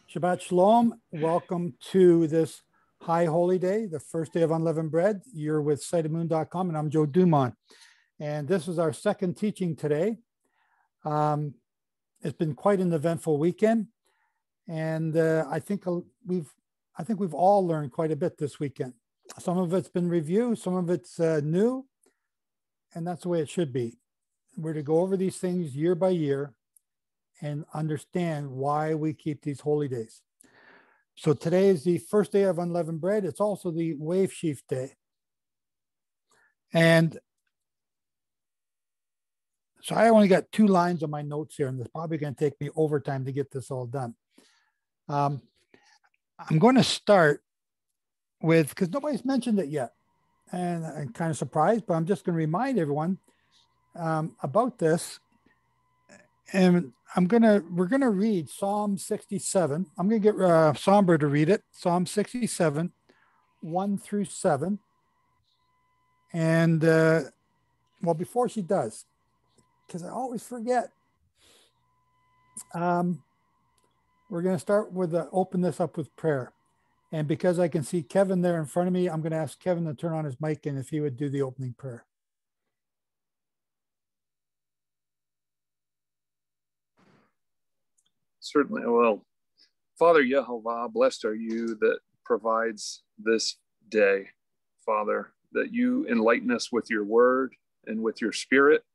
Shabbat Shalom. Welcome to this High Holy Day, the first day of Unleavened Bread. You're with sightedmoon.com, and I'm Joe Dumond. And this is our second teaching today. It's been quite an eventful weekend, and I think we've all learned quite a bit this weekend. Some of it's been review, some of it's new, and that's the way it should be. We're to go over these things year by year and understand why we keep these holy days. So today is the first day of Unleavened Bread. It's also the Wave Sheaf day. And so I only got 2 lines on my notes here, and it's probably going to take me overtime to get this all done. I'm going to start with, because nobody's mentioned it yet, and I'm kind of surprised, but I'm just going to remind everyone about this. And we're gonna read Psalm 67. I'm gonna get Sombra to read it. Psalm 67, 1 through 7. And well, before she does, because I always forget, we're gonna start with open this up with prayer. And because I can see Kevin there in front of me, I'm gonna ask Kevin to turn on his mic and if he would do the opening prayer. Certainly I will. Father Yehovah, blessed are you that provides this day, Father, that you enlighten us with your word and with your spirit,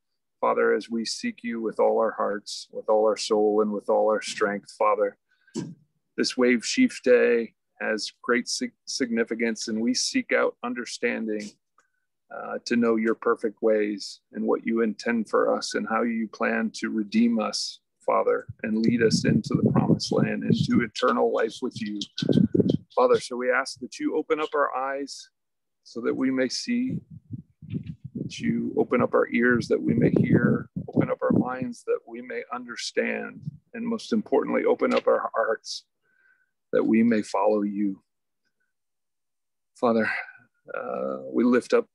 Father, as we seek you with all our hearts, with all our soul, and with all our strength, Father. This Wave Sheaf day has great significance, and we seek out understanding to know your perfect ways and what you intend for us and how you plan to redeem us, Father, and lead us into the promised land, into eternal life with you, Father. So we ask that you open up our eyes so that we may see, that you open up our ears that we may hear, open up our minds that we may understand, and most importantly, open up our hearts that we may follow you. Father, we lift up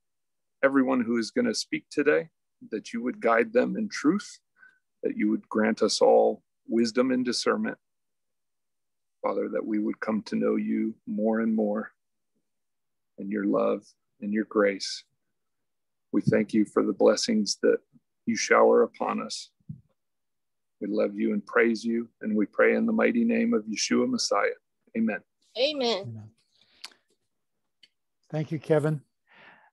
everyone who is going to speak today, that you would guide them in truth, that you would grant us all wisdom and discernment, Father, that we would come to know you more and more, and your love and your grace. We thank you for the blessings that you shower upon us. We love you and praise you, and we pray in the mighty name of Yeshua Messiah. Amen. Amen. Amen. Thank you, Kevin.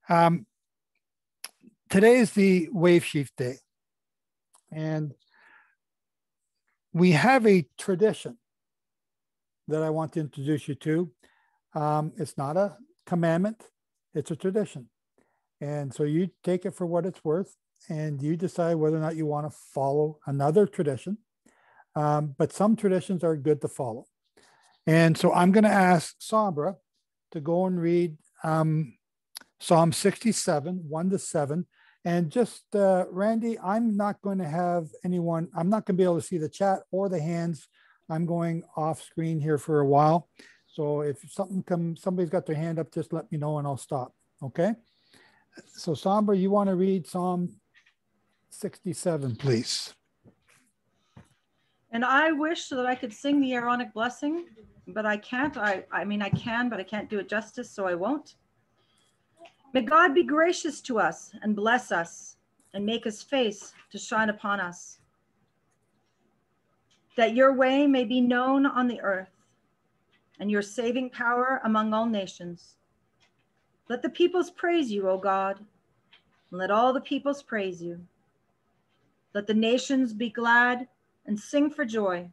Today is the Wave Sheaf Day. And we have a tradition that I want to introduce you to. It's not a commandment, it's a tradition. And so you take it for what it's worth, and you decide whether or not you want to follow another tradition. But some traditions are good to follow. And so I'm going to ask Sombra to go and read Psalm 67, 1 to 7. And just, Randy, I'm not going to have anyone, I'm not going to be able to see the chat or the hands. I'm going off screen here for a while. So if somebody's got their hand up, just let me know and I'll stop. Okay. So Sombra, you want to read Psalm 67, please. And I wish that I could sing the Aaronic blessing, but I can't. I mean, I can, but I can't do it justice, so I won't. May God be gracious to us and bless us and make his face to shine upon us, that your way may be known on the earth and your saving power among all nations. Let the peoples praise you, O God, and let all the peoples praise you. Let the nations be glad and sing for joy,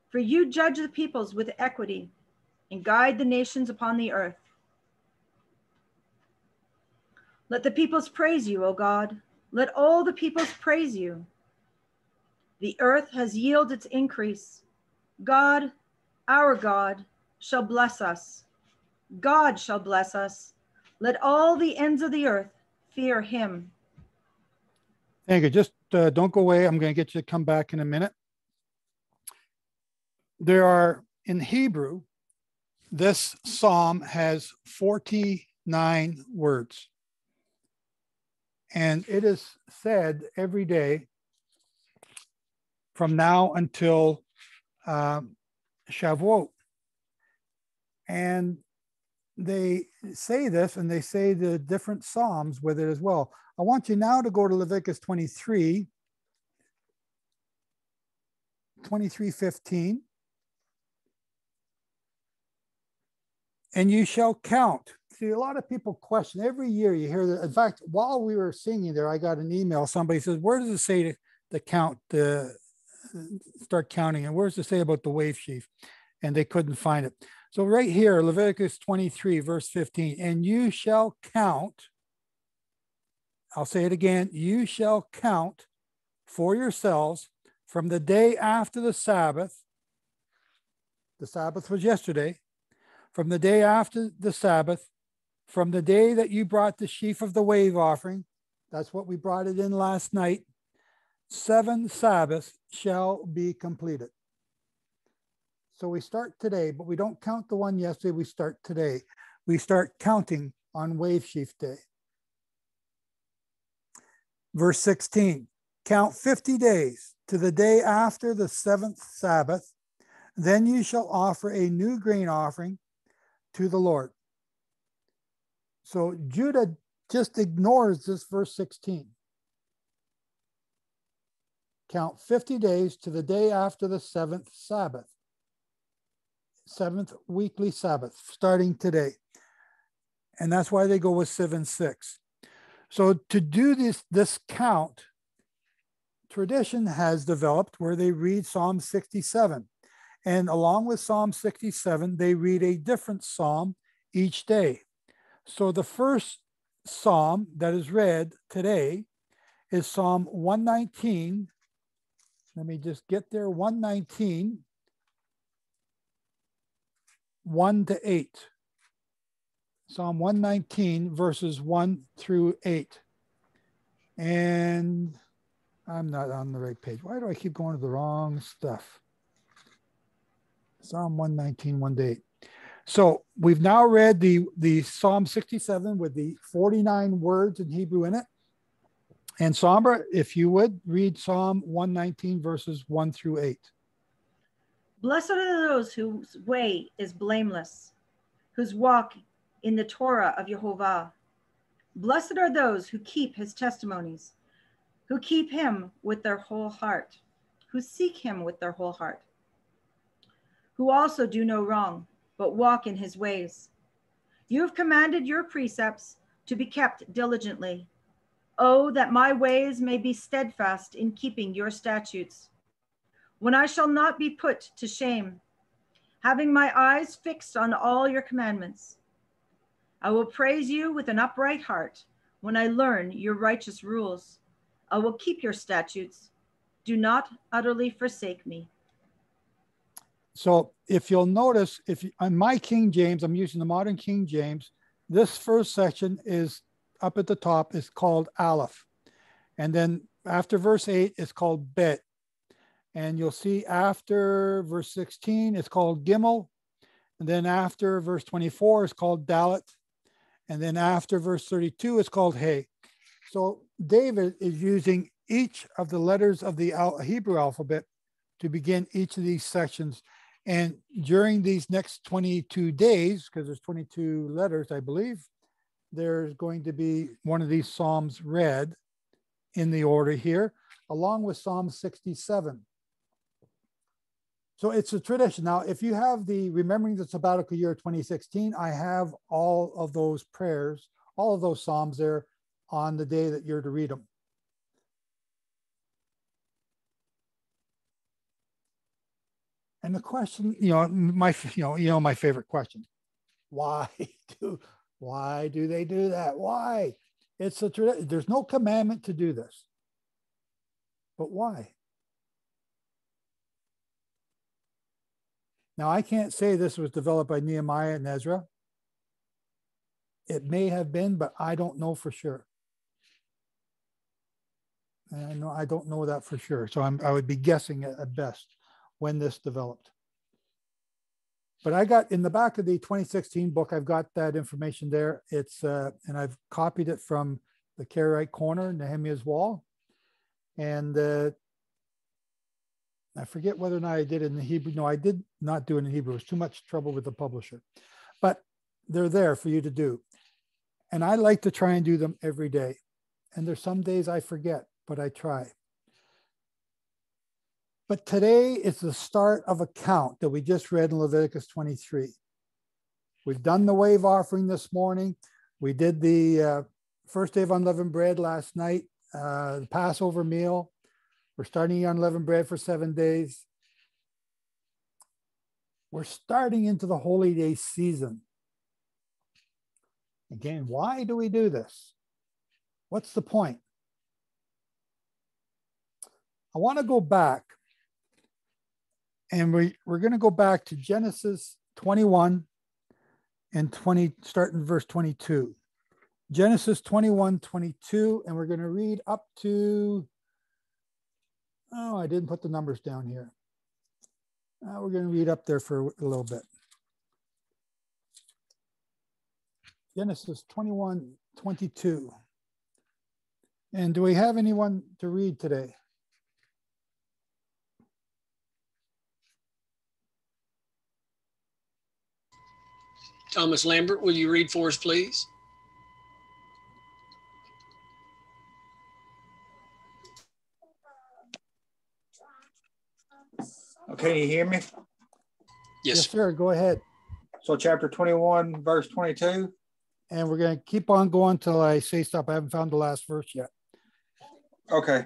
for you judge the peoples with equity and guide the nations upon the earth. Let the peoples praise you, O God. Let all the peoples praise you. The earth has yielded its increase. God, our God, shall bless us. God shall bless us. Let all the ends of the earth fear him. Thank you. Just don't go away. I'm going to get you to come back in a minute. There are, in Hebrew, this psalm has 49 words. And it is said every day from now until Shavuot. And they say this, and they say the different Psalms with it as well. I want you now to go to Leviticus 23:15. And you shall count. See, a lot of people question every year. You hear that. In fact, while we were singing there, I got an email. Somebody says, where does it say to count, start counting? And where does it say about the wave sheaf? And they couldn't find it. So right here, Leviticus 23, verse 15, and you shall count. I'll say it again. You shall count for yourselves from the day after the Sabbath. The Sabbath was yesterday. From the day after the Sabbath, from the day that you brought the sheaf of the wave offering, that's what we brought it in last night, 7 Sabbaths shall be completed. So we start today, but we don't count the one yesterday, we start today. We start counting on Wave Sheaf Day. Verse 16, count 50 days to the day after the 7th Sabbath, then you shall offer a new grain offering to the Lord. So Judah just ignores this verse 16. Count 50 days to the day after the 7th Sabbath. 7th weekly Sabbath, starting today. And that's why they go with 7-6. So to do this count, tradition has developed where they read Psalm 67. And along with Psalm 67, they read a different psalm each day. So the first psalm that is read today is Psalm 119. Let me just get there. 119, 1 to 8. Psalm 119, verses 1 through 8. And I'm not on the right page. Why do I keep going to the wrong stuff? Psalm 119, 1 to 8. So we've now read the Psalm 67 with the 49 words in Hebrew in it. And Sombra, if you would, read Psalm 119, verses 1 through 8. Blessed are those whose way is blameless, whose walk in the Torah of Yehovah. Blessed are those who keep his testimonies, who keep him with their whole heart, who seek him with their whole heart, who also do no wrong, but walk in his ways. You have commanded your precepts to be kept diligently. Oh, that my ways may be steadfast in keeping your statutes, when I shall not be put to shame, having my eyes fixed on all your commandments. I will praise you with an upright heart when I learn your righteous rules. I will keep your statutes. Do not utterly forsake me. So if you'll notice, on my King James, I'm using the modern King James, this first section is up at the top is called Aleph. And then after verse 8, it's called Bet. And you'll see after verse 16, it's called Gimel. And then after verse 24, it's called Dalet. And then after verse 32, it's called Hey. So David is using each of the letters of the Hebrew alphabet to begin each of these sections. And during these next 22 days, because there's 22 letters, I believe, there's going to be one of these Psalms read in the order here, along with Psalm 67. So it's a tradition. Now, if you have the Remembering the Sabbatical Year 2016, I have all of those prayers, all of those Psalms there on the day that you're to read them. And the question, my favorite question, why do they do that? Why? It's a tradition. There's no commandment to do this, but why? Now, I can't say this was developed by Nehemiah and Ezra. It may have been, but I don't know for sure. And I don't know that for sure. So I would be guessing at best when this developed. But I got in the back of the 2016 book, I've got that information there. It's and I've copied it from the Karaite corner, Nehemiah's wall. And I forget whether or not I did it in the Hebrew. No, I did not do it in Hebrew. It was too much trouble with the publisher. But they're there for you to do. And I like to try and do them every day. And there's some days I forget, but I try. But today is the start of a count that we just read in Leviticus 23. We've done the wave offering this morning. We did the first day of unleavened bread last night, the Passover meal. We're starting unleavened bread for 7 days. We're starting into the holy day season. Again, why do we do this? What's the point? I want to go back, and we're going to go back to Genesis 21 and 20, starting verse 22. Genesis 21:22, and we're going to read up to, oh, I didn't put the numbers down here. We're going to read up there for a little bit. Genesis 21:22. And do we have anyone to read today? Thomas Lambert, will you read for us, please? Okay, you hear me? Yes, sir. Go ahead. So chapter 21, verse 22. And we're going to keep on going till I say stop. I haven't found the last verse yet. Okay.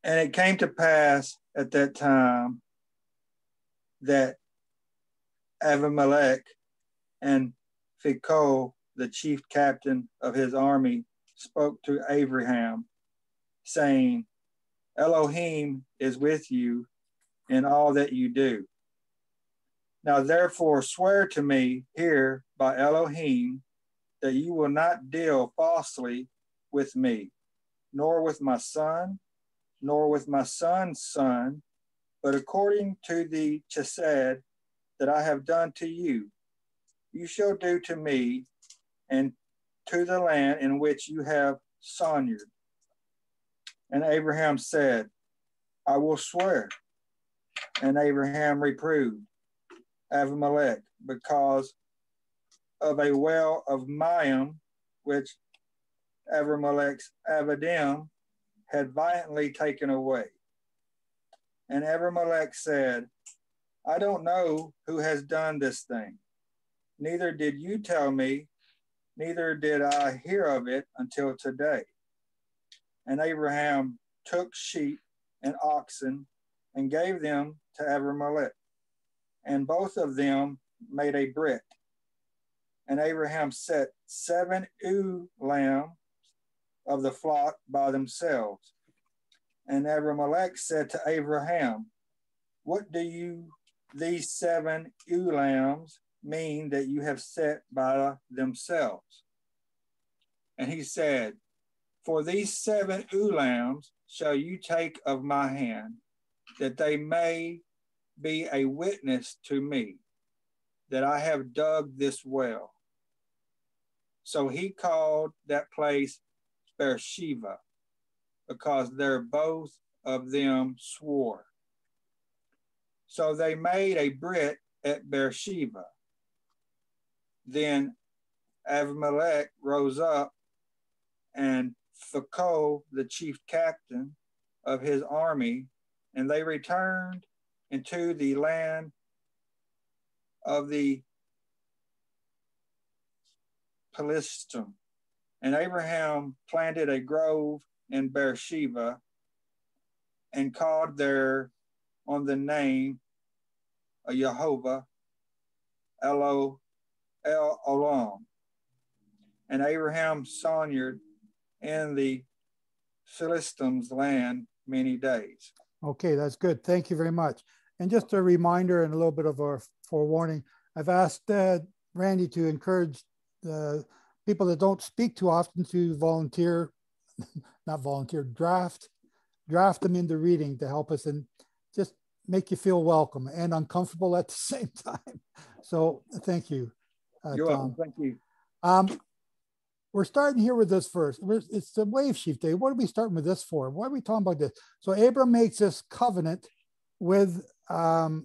And it came to pass at that time that Abimelech and Phicol, the chief captain of his army, spoke to Abraham, saying, Elohim is with you in all that you do. Now therefore swear to me here by Elohim that you will not deal falsely with me, nor with my son, nor with my son's son, but according to the chesed that I have done to you, you shall do to me and to the land in which you have sojourned. And Abraham said, I will swear. And Abraham reproved Abimelech because of a well of Mayim, which Abimelech's Abadim had violently taken away. And Abimelech said, I don't know who has done this thing. Neither did you tell me, neither did I hear of it until today. And Abraham took sheep and oxen and gave them to Abimelech. And both of them made a brick. And Abraham set 7 ewe lambs of the flock by themselves. And Abimelech said to Abraham, what do these 7 ewe lambs mean that you have set by themselves? And he said, for these 7 ewe lambs shall you take of my hand, that they may be a witness to me, that I have dug this well. So he called that place Beersheba, because there both of them swore. So they made a brit at Beersheba. Then Abimelech rose up, and Phicol, the chief captain of his army, and they returned into the land of the Philistine. And Abraham planted a grove in Beersheba and called there on the name of Yehovah El Olam. And Abraham sojourned in the Philistines' land many days. Okay, that's good. Thank you very much. And just a reminder and a little bit of a forewarning, I've asked Randy to encourage the people that don't speak too often to volunteer, not volunteer, draft them into reading to help us and just make you feel welcome and uncomfortable at the same time. So thank you, You're Tom. welcome. Thank you. we're starting here with this verse. It's the Wave Sheaf Day. What are we starting with this for? Why are we talking about this? So Abram makes this covenant with, who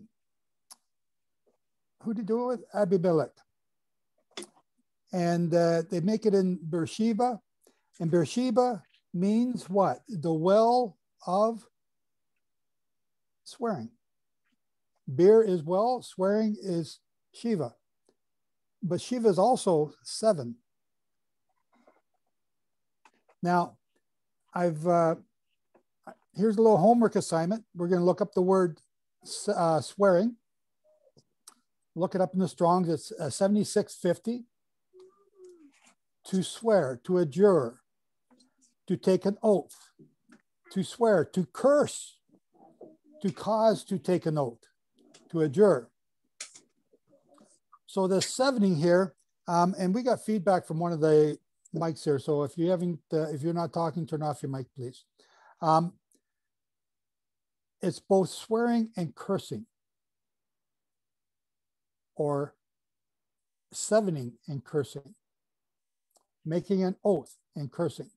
did he do it with? Abimelech. And they make it in Beersheba. And Beersheba means what? The well of swearing. Beer is well, swearing is Shiva. But Shiva is also 7. Now, here's a little homework assignment. We're going to look up the word swearing. Look it up in the Strong's. It's 7650. To swear, to adjure, to take an oath, to swear, to curse, to cause to take an oath, to adjure. So the 7 here, and we got feedback from one of the mics here. So if you haven't, if you're not talking, turn off your mic, please. It's both swearing and cursing, or 7ing and cursing, making an oath and cursing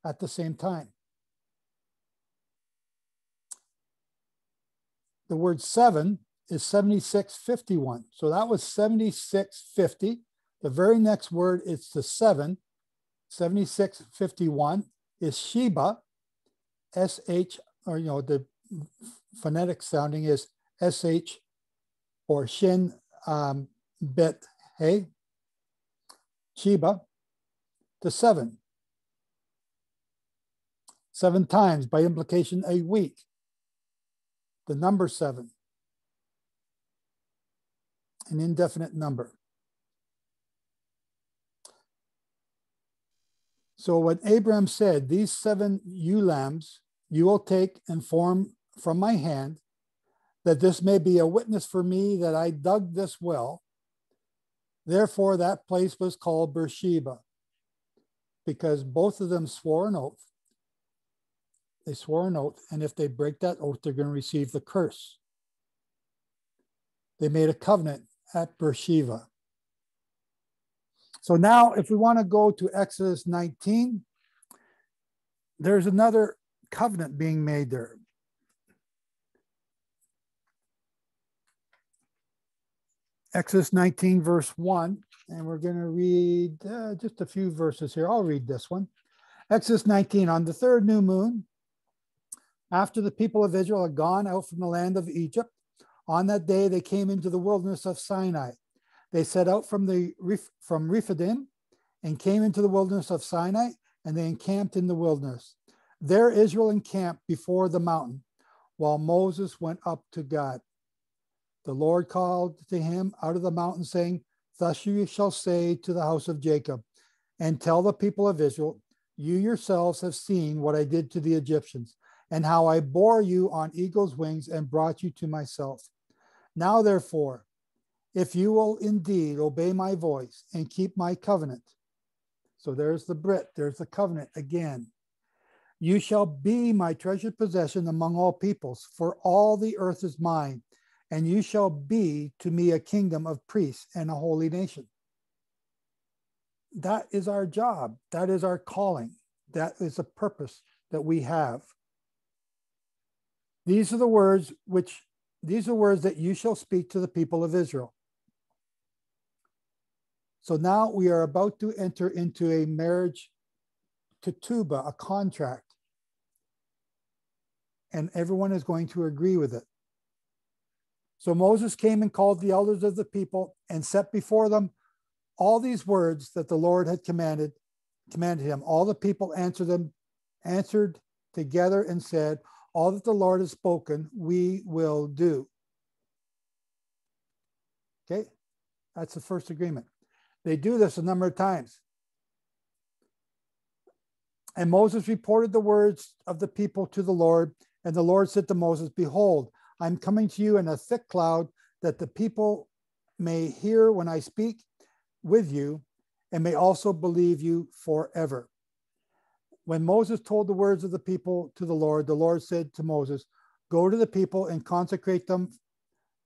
at the same time. The word 7 is 7651. So that was 7650. The very next word, it's the 7. 7651 is Sheba, SH, or the phonetic sounding is SH or Shin Bet Hey. Sheba, the 7. 7 times, by implication, a week. The number 7. An indefinite number. So when Abraham said, these 7 ewe lambs you will take and form from my hand, that this may be a witness for me that I dug this well. Therefore, that place was called Beersheba, because both of them swore an oath. They swore an oath, and if they break that oath, they're going to receive the curse. They made a covenant at Beersheba. So now, if we want to go to Exodus 19, there's another covenant being made there. Exodus 19, verse 1, and we're going to read just a few verses here. I'll read this one. Exodus 19, on the 3rd new moon, after the people of Israel had gone out from the land of Egypt, on that day they came into the wilderness of Sinai. They set out from Rephidim and came into the wilderness of Sinai, and they encamped in the wilderness. There Israel encamped before the mountain, while Moses went up to God. The Lord called to him out of the mountain, saying, thus you shall say to the house of Jacob, and tell the people of Israel, you yourselves have seen what I did to the Egyptians, and how I bore you on eagle's wings and brought you to myself. Now, therefore, if you will indeed obey my voice and keep my covenant. So there's the Brit, there's the covenant again. You shall be my treasured possession among all peoples, for all the earth is mine, and you shall be to me a kingdom of priests and a holy nation. That is our job. That is our calling. That is the purpose that we have. These are the words that you shall speak to the people of Israel. So now we are about to enter into a marriage ketubah, a contract. And everyone is going to agree with it. So Moses came and called the elders of the people and set before them all these words that the Lord had commanded him. All the people answered together and said, all that the Lord has spoken, we will do. Okay, that's the first agreement. They do this a number of times. And Moses reported the words of the people to the Lord, and the Lord said to Moses, behold, I'm coming to you in a thick cloud, that the people may hear when I speak with you, and may also believe you forever. When Moses told the words of the people to the Lord said to Moses, go to the people and consecrate them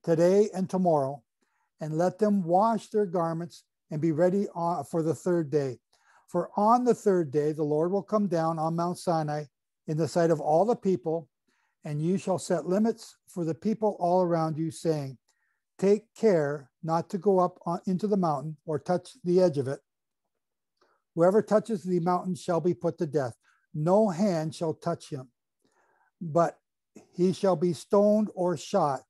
today and tomorrow, and let them wash their garments and be ready for the 3rd day. For on the third day, the Lord will come down on Mount Sinai in the sight of all the people, and you shall set limits for the people all around you, saying, take care not to go up into the mountain or touch the edge of it. Whoever touches the mountain shall be put to death. No hand shall touch him, but he shall be stoned or shot,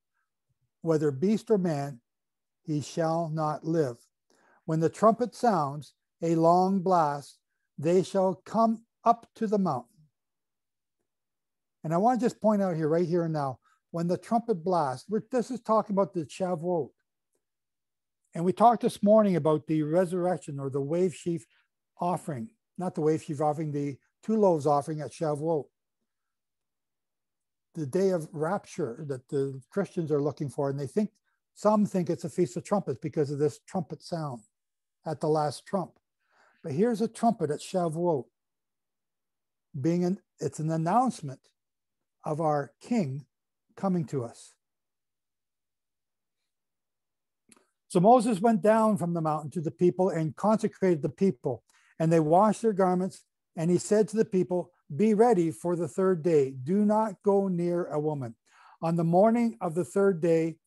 whether beast or man, he shall not live. When the trumpet sounds a long blast, they shall come up to the mountain. And I want to just point out here, right here and now, when the trumpet blasts, this is talking about the Shavuot. And we talked this morning about the resurrection or the wave sheaf offering, not the wave sheaf offering, the 2 loaves offering at Shavuot. The day of rapture that the Christians are looking for. And some think it's a Feast of Trumpets because of this trumpet sound at the last trump. But here's a trumpet at Shavuot. It's an announcement of our King coming to us. So Moses went down from the mountain to the people and consecrated the people, and they washed their garments, and he said to the people, be ready for the third day. Do not go near a woman. On the morning of the third day,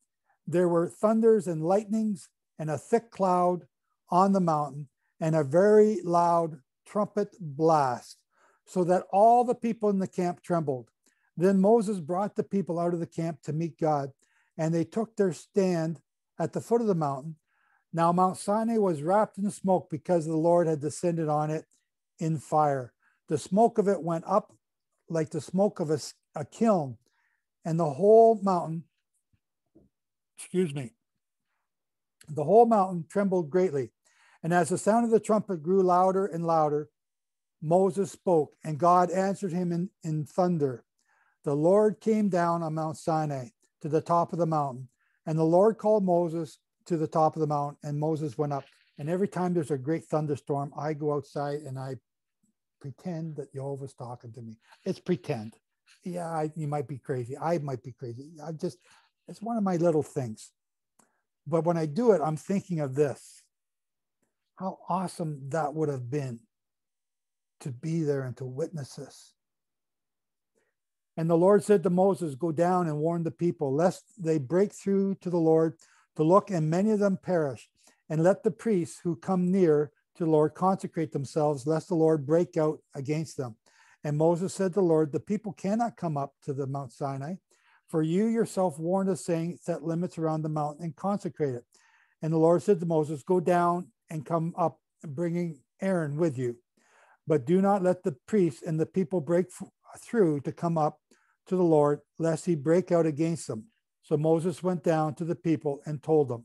there were thunders and lightnings and a thick cloud on the mountain and a very loud trumpet blast, so that all the people in the camp trembled. Then Moses brought the people out of the camp to meet God, and they took their stand at the foot of the mountain. Now Mount Sinai was wrapped in smoke because the Lord had descended on it in fire. The smoke of it went up like the smoke of a kiln, and the whole mountain, the whole mountain trembled greatly. And as the sound of the trumpet grew louder and louder, Moses spoke, and God answered him in thunder. The Lord came down on Mount Sinai to the top of the mountain, and the Lord called Moses to the top of the mountain, and Moses went up. And every time there's a great thunderstorm, I go outside and I pretend that Yehovah's talking to me. It's pretend. Yeah, you might be crazy. I might be crazy. It's one of my little things. But when I do it, I'm thinking of this. How awesome that would have been to be there and to witness this. And the Lord said to Moses, go down and warn the people, lest they break through to the Lord to look, and many of them perish. And let the priests who come near to the Lord consecrate themselves, lest the Lord break out against them. And Moses said to the Lord, the people cannot come up to the Mount Sinai, for you yourself warned us, saying, set limits around the mountain and consecrate it. And the Lord said to Moses, go down and come up, bringing Aaron with you. But do not let the priests and the people break through to come up to the Lord, lest he break out against them. So Moses went down to the people and told them.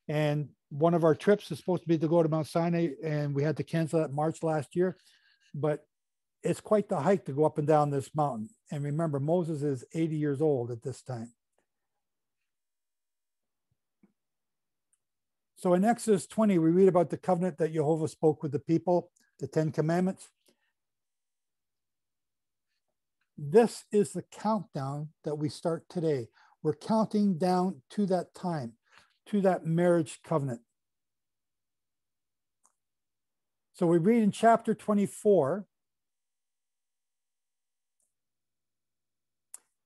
And one of our trips is supposed to be to go to Mount Sinai, and we had to cancel that March last year. But it's quite the hike to go up and down this mountain. And remember, Moses is 80 years old at this time. So in Exodus 20, we read about the covenant that Yehovah spoke with the people, the 10 commandments. This is the countdown that we start today. We're counting down to that time, to that marriage covenant. So we read in chapter 24,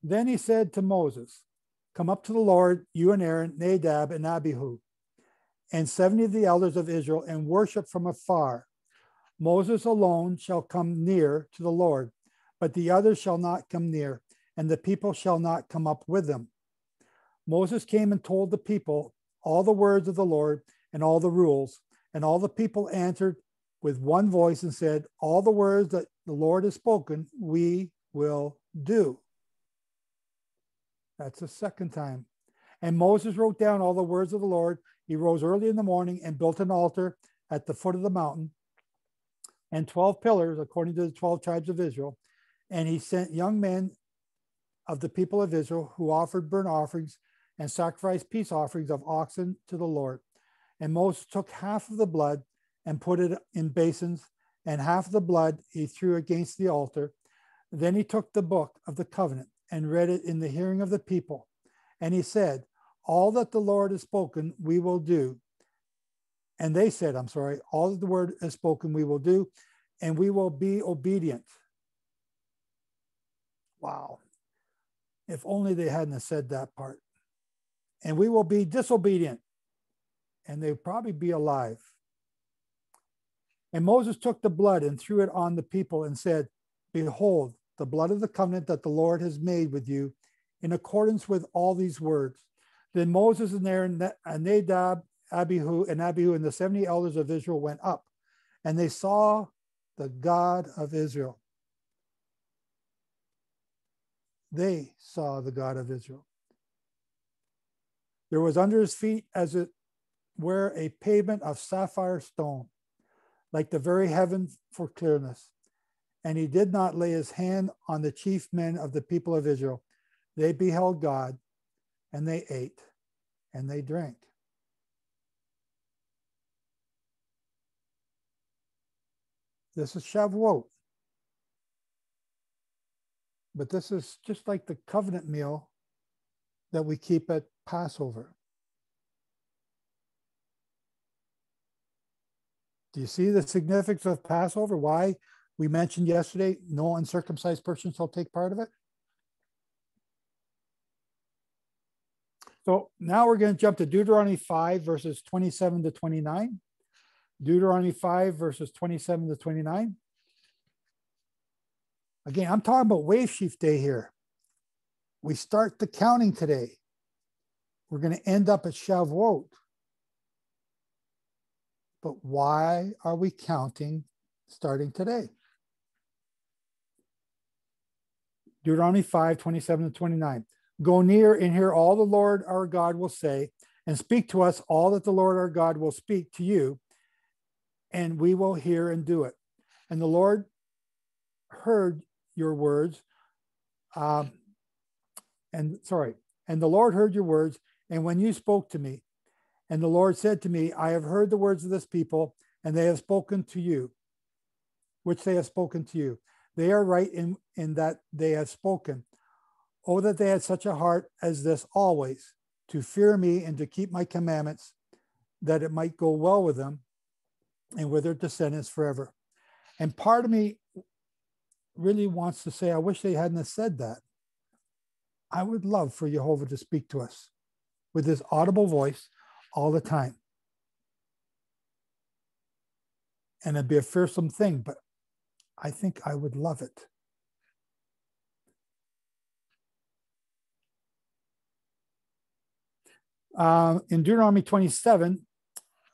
then he said to Moses, come up to the Lord, you and Aaron, Nadab and Abihu, and 70 of the elders of Israel, and worship from afar. Moses alone shall come near to the Lord, but the others shall not come near, and the people shall not come up with them. Moses came and told the people all the words of the Lord and all the rules, and all the people answered with one voice and said, all the words that the Lord has spoken, we will do. That's the second time. And Moses wrote down all the words of the Lord. He rose early in the morning and built an altar at the foot of the mountain and 12 pillars, according to the 12 tribes of Israel. And he sent young men of the people of Israel who offered burnt offerings and sacrificed peace offerings of oxen to the Lord. And Moses took half of the blood and put it in basins, and half of the blood he threw against the altar. Then he took the book of the covenant and read it in the hearing of the people. And he said, all that the Lord has spoken, we will do. And they said, I'm sorry, all that the word is spoken, we will do, and we will be obedient. Wow. If only they hadn't said that part. And we will be disobedient, and they'd probably be alive. And Moses took the blood and threw it on the people and said, behold, the blood of the covenant that the Lord has made with you in accordance with all these words. Then Moses and Aaron, Nadab, Abihu, and the 70 elders of Israel went up, and they saw the God of Israel. They saw the God of Israel. There was under his feet, as it were, a pavement of sapphire stone, like the very heavens for clearness. And he did not lay his hand on the chief men of the people of Israel. They beheld God, and they ate, and they drank. This is Shavuot. But this is just like the covenant meal that we keep at Passover. Do you see the significance of Passover? Why we mentioned yesterday, no uncircumcised person shall take part of it? So now we're going to jump to Deuteronomy 5, verses 27 to 29. Deuteronomy 5, verses 27 to 29. Again, I'm talking about Wave Sheaf Day here. We start the counting today. We're going to end up at Shavuot. But why are we counting starting today? Deuteronomy 5, 27 to 29. Go near and hear all the Lord our God will say, and speak to us all that the Lord our God will speak to you, and we will hear and do it. And the Lord heard your words, and the Lord heard your words, and when you spoke to me, and the Lord said to me, I have heard the words of this people, and they have spoken to you, which they have spoken to you. They are right in that they have spoken. Oh, that they had such a heart as this always, to fear me and to keep my commandments, that it might go well with them and with their descendants forever. And part of me really wants to say, I wish they hadn't said that. I would love for Yehovah to speak to us with his audible voice all the time. And it'd be a fearsome thing, but I think I would love it. In Deuteronomy 27,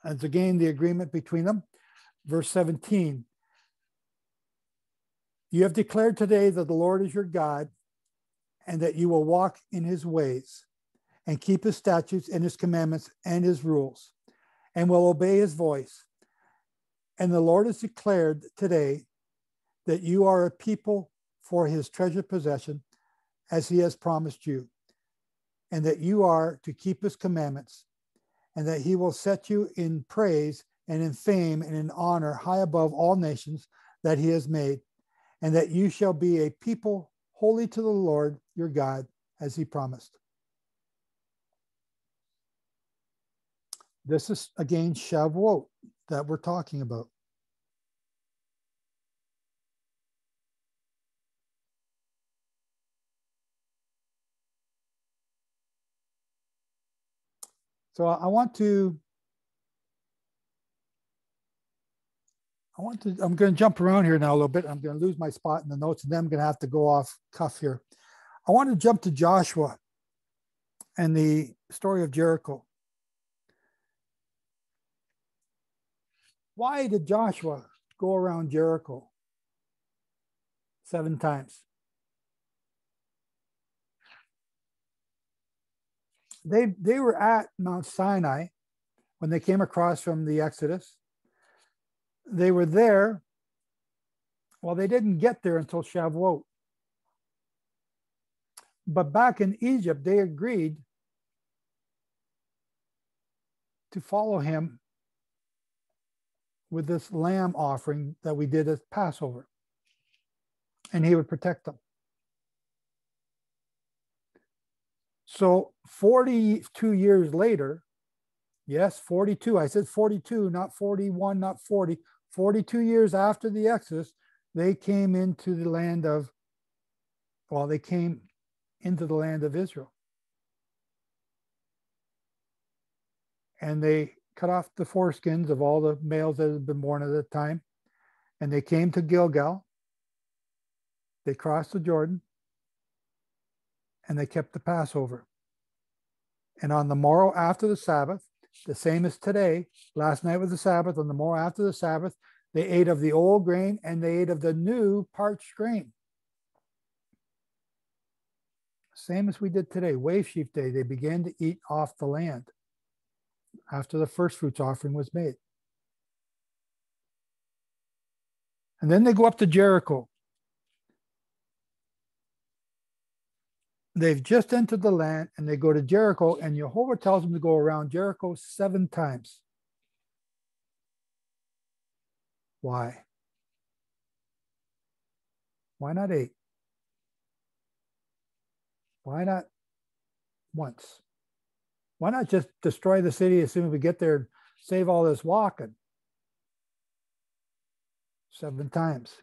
it's again the agreement between them. Verse 17, you have declared today that the Lord is your God, and that you will walk in his ways and keep his statutes and his commandments and his rules, and will obey his voice. And the Lord has declared today that you are a people for his treasured possession, as he has promised you, and that you are to keep his commandments, and that he will set you in praise and in fame and in honor high above all nations that he has made, and that you shall be a people holy to the Lord your God, as he promised. This is again Shavuot that we're talking about. So I'm going to jump around here now a little bit. I'm going to lose my spot in the notes, and then I'm going to have to go off cuff here. I want to jump to Joshua and the story of Jericho. Why did Joshua go around Jericho 7 times? They were at Mount Sinai when they came across from the Exodus. They were there. Well, they didn't get there until Shavuot. But back in Egypt, they agreed to follow him with this lamb offering that we did at Passover. And he would protect them. So 42 years later, Yes, 42. I said 42, not 41, not 40. 42 years after the Exodus, they came into the land of, well, they came into the land of Israel. And they cut off the foreskins of all the males that had been born at the time. And they came to Gilgal. They crossed the Jordan. And they kept the Passover. And on the morrow after the Sabbath, the same as today, last night was the Sabbath, on the morrow after the Sabbath, they ate of the old grain and they ate of the new parched grain. Same as we did today, Wave Sheaf Day, they began to eat off the land after the first fruits offering was made. And then they go up to Jericho. They've just entered the land and they go to Jericho, and Yehovah tells them to go around Jericho 7 times. Why? Why not 8? Why not once? Why not just destroy the city as soon as we get there and save all this walking? 7 times.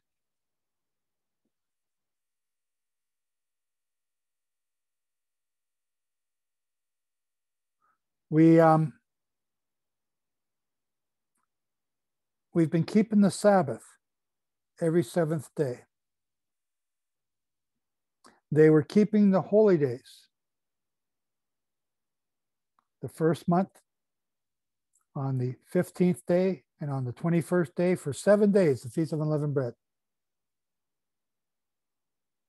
We've been keeping the Sabbath every 7th day. They were keeping the holy days. The first month on the 15th day and on the 21st day for 7 days, the Feast of Unleavened Bread.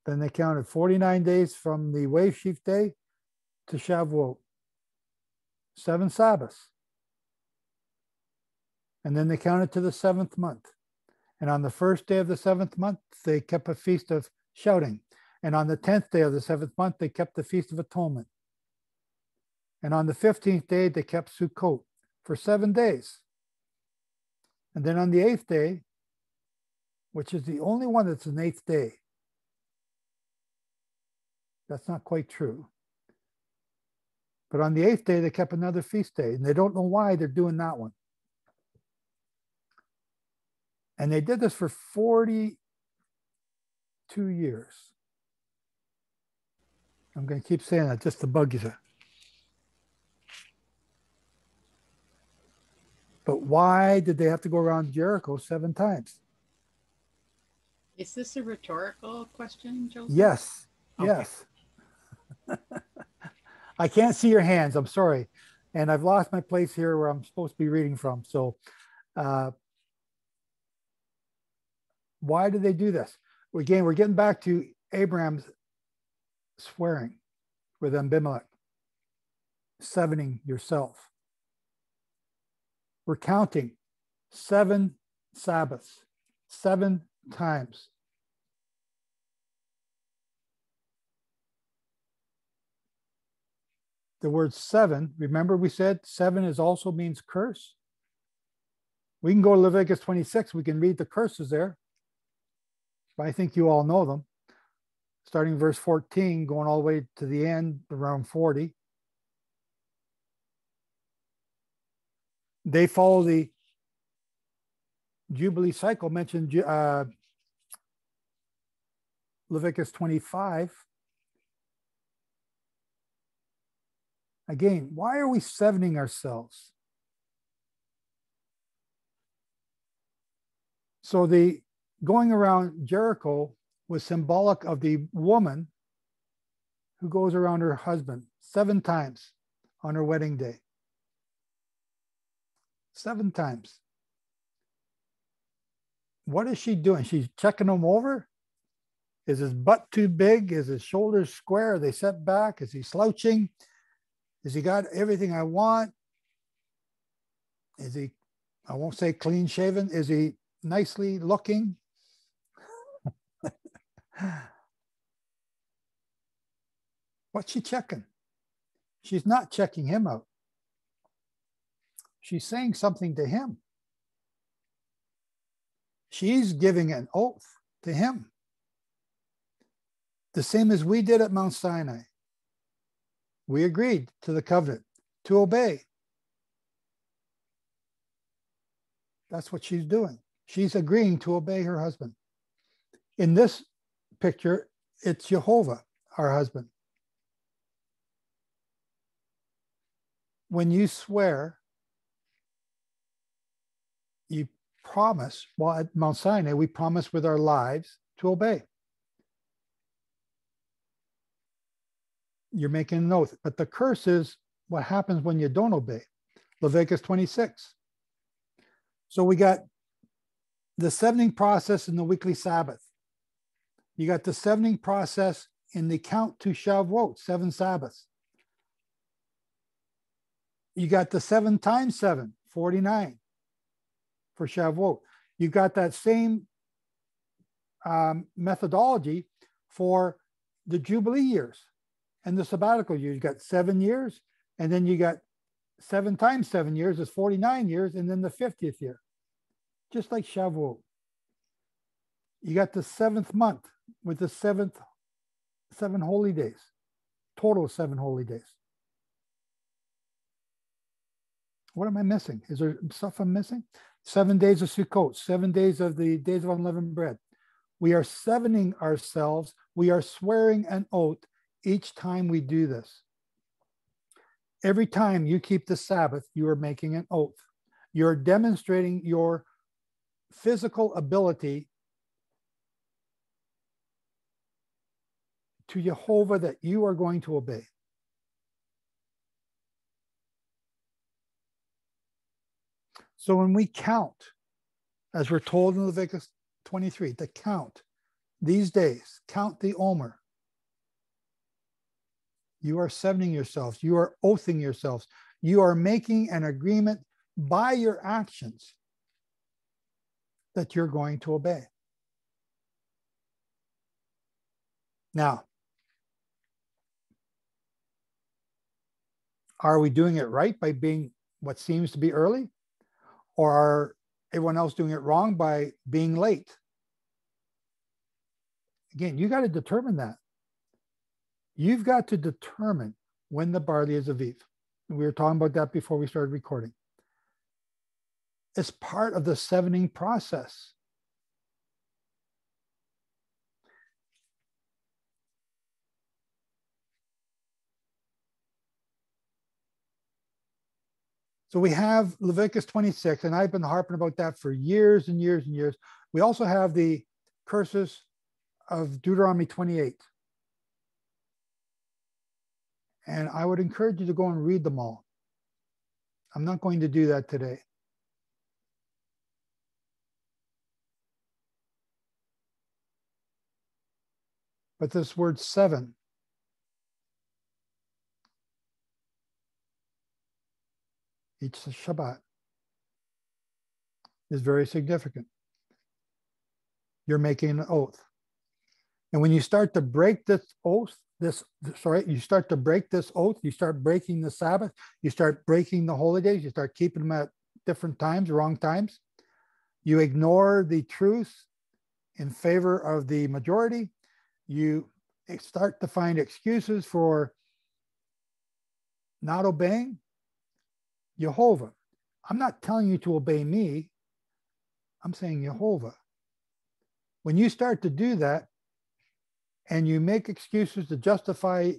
Then they counted 49 days from the Wave Sheaf Day to Shavuot. 7 Sabbaths. And then they counted to the 7th month. And on the first day of the 7th month, they kept a feast of shouting. And on the 10th day of the 7th month, they kept the Feast of Atonement. And on the 15th day, they kept Sukkot for 7 days. And then on the 8th day, which is the only one that's an 8th day, that's not quite true. But on the 8th day, they kept another feast day, and they don't know why they're doing that one. And they did this for 42 years. I'm going to keep saying that just to bug you. But why did they have to go around Jericho 7 times? Is this a rhetorical question, Joseph? Yes, Okay. yes. I can't see your hands, I'm sorry. And I've lost my place here where I'm supposed to be reading from. So why did they do this? Again, we're getting back to Abraham's swearing with Abimelech, 7ing yourself. We're counting 7 Sabbaths, 7 times. The word 7, remember we said 7 is also means curse. We can go to Leviticus 26. We can read the curses there. I think you all know them. Starting verse 14, going all the way to the end, around 40. They follow the Jubilee cycle mentioned Leviticus 25. Again, why are we 7ing ourselves? So the going around Jericho was symbolic of the woman who goes around her husband 7 times on her wedding day. 7 times. What is she doing? She's checking him over. Is his butt too big? Is his shoulders square? Are they set back? Is he slouching? Has he got everything I want? Is he, I won't say clean shaven. Is he nicely looking? What's she checking? She's not checking him out. She's saying something to him. She's giving an oath to him. The same as we did at Mount Sinai. We agreed to the covenant to obey. That's what she's doing. She's agreeing to obey her husband. In this picture, it's Yehovah, our husband. When you swear, you promise. Well, at Mount Sinai, we promise with our lives to obey. You're making an oath. But the curse is what happens when you don't obey. Leviticus 26. So we got the 7ing process in the weekly Sabbath. You got the 7ing process in the count to Shavuot, 7 Sabbaths. You got the 7 times 7, 49 for Shavuot. You got that same methodology for the Jubilee years and the sabbatical years. You got 7 years, and then you got 7 times 7 years is 49 years, and then the 50th year, just like Shavuot. You got the 7th month with the 7 holy days, total of 7 holy days. What am I missing? Is there stuff I'm missing? 7 days of Sukkot, 7 days of the days of unleavened bread. We are sevening ourselves. We are swearing an oath each time we do this. Every time you keep the Sabbath, you are making an oath. You're demonstrating your physical ability to Yehovah that you are going to obey. So when we count, as we're told in Leviticus 23, to count these days, count the Omer. You are sevening yourselves. You are oathing yourselves. You are making an agreement by your actions that you're going to obey. Now, are we doing it right by being what seems to be early? Or are everyone else doing it wrong by being late? Again, you got to determine that. You've got to determine when the barley is Aviv. We were talking about that before we started recording. It's part of the sevening process. So we have Leviticus 26, and I've been harping about that for years and years and years. We also have the curses of Deuteronomy 28. And I would encourage you to go and read them all. I'm not going to do that today. But this word 7, each Shabbat, is very significant. You're making an oath. And when you start to break this oath, you start to break this oath, you start breaking the Sabbath, you start breaking the holy days, you start keeping them at different times, wrong times. You ignore the truth in favor of the majority. You start to find excuses for not obeying Yehovah. I'm not telling you to obey me. I'm saying Yehovah. When you start to do that, and you make excuses to justify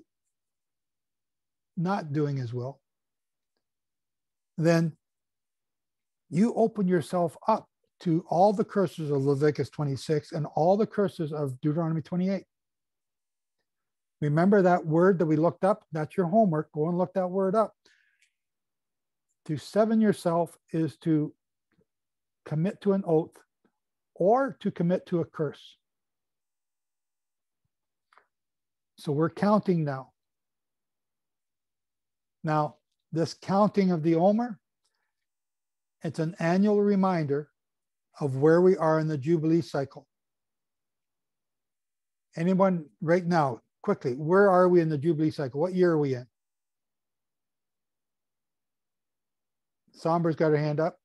not doing his will, then you open yourself up to all the curses of Leviticus 26 and all the curses of Deuteronomy 28. Remember that word that we looked up? That's your homework. Go and look that word up. To seven yourself is to commit to an oath or to commit to a curse. So we're counting now. Now, this counting of the Omer, it's an annual reminder of where we are in the Jubilee cycle. Anyone right now, quickly, where are we in the Jubilee cycle? What year are we in? Somber's got her hand up.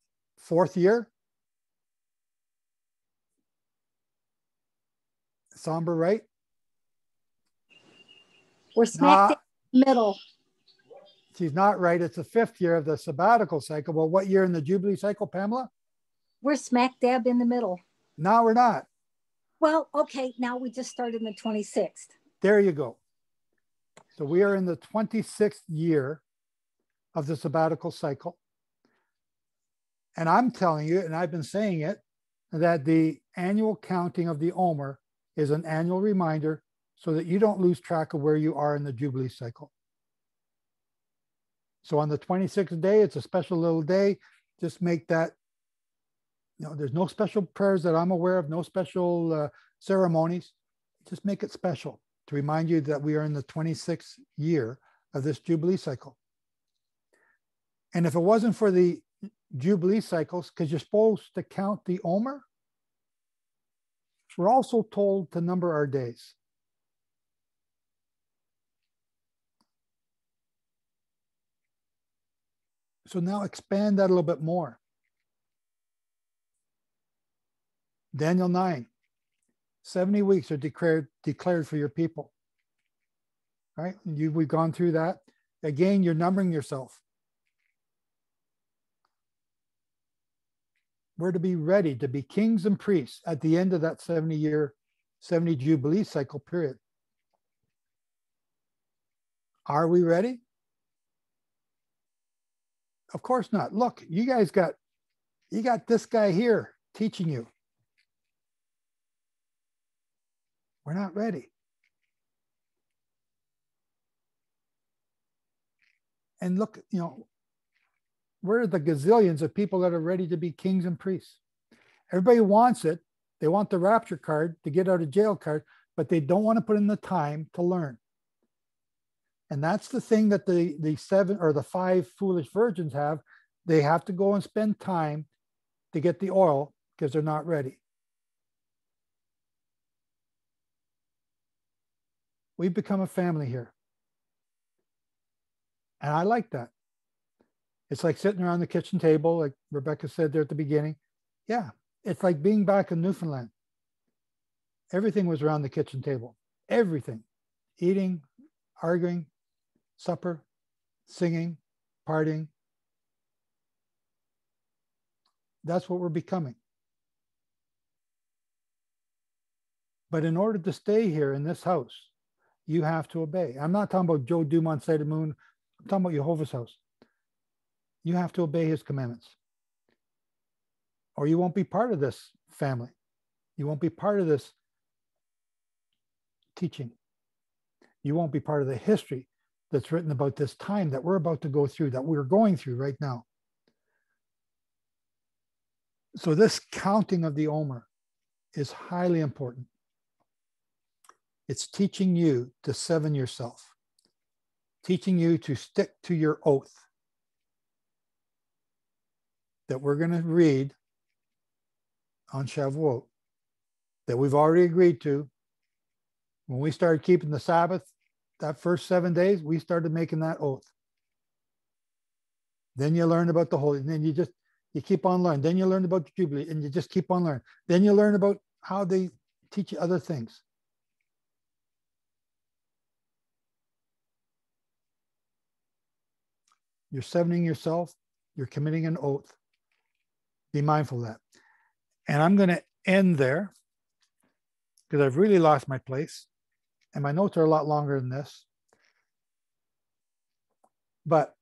4th year? Somber, right? We're smack in the middle. She's not right. It's the 5th year of the sabbatical cycle. Well, what year in the Jubilee cycle, Pamela? We're smack dab in the middle. No, we're not. Well, okay, now we just started in the 26th. There you go. So we are in the 26th year of the sabbatical cycle. And I'm telling you, and I've been saying it, that the annual counting of the Omer is an annual reminder so that you don't lose track of where you are in the Jubilee cycle. So on the 26th day, it's a special little day. Just make that, there's no special prayers that I'm aware of, no special ceremonies. Just make it special to remind you that we are in the 26th year of this Jubilee cycle. And if it wasn't for the Jubilee cycles, because you're supposed to count the Omer, we're also told to number our days. So now expand that a little bit more. Daniel 9, 70 weeks are declared for your people. Right? We've gone through that. Again, you're numbering yourself. We're to be ready to be kings and priests at the end of that 70 Jubilee cycle period. Are we ready? Of course not. Look, you got this guy here teaching you. We're not ready. And look, where are the gazillions of people that are ready to be kings and priests? Everybody wants it. They want the rapture card, to get out of jail card, but they don't want to put in the time to learn. And that's the thing that the 7 or the 5 foolish virgins have. They have to go and spend time to get the oil because they're not ready. We've become a family here. And I like that. It's like sitting around the kitchen table, like Rebecca said there at the beginning. Yeah, it's like being back in Newfoundland. Everything was around the kitchen table. Everything. Eating, arguing, supper, singing, partying. That's what we're becoming. But in order to stay here in this house, you have to obey. I'm not talking about Joe Dumond, Side of the Moon. I'm talking about Yehovah's house. You have to obey his commandments, or you won't be part of this family. You won't be part of this teaching. You won't be part of the history that's written about this time that we're about to go through, that we're going through right now. So this counting of the Omer is highly important. It's teaching you to seven yourself, teaching you to stick to your oath that we're going to read on Shavuot, that we've already agreed to. When we started keeping the Sabbath, that first 7 days, we started making that oath. Then you learn about the holy, and then you keep on learning. Then you learn about the Jubilee, and you just keep on learning. Then you learn about how they teach you other things. You're sevening yourself. You're committing an oath. Be mindful of that. And I'm going to end there because I've really lost my place. And my notes are a lot longer than this. But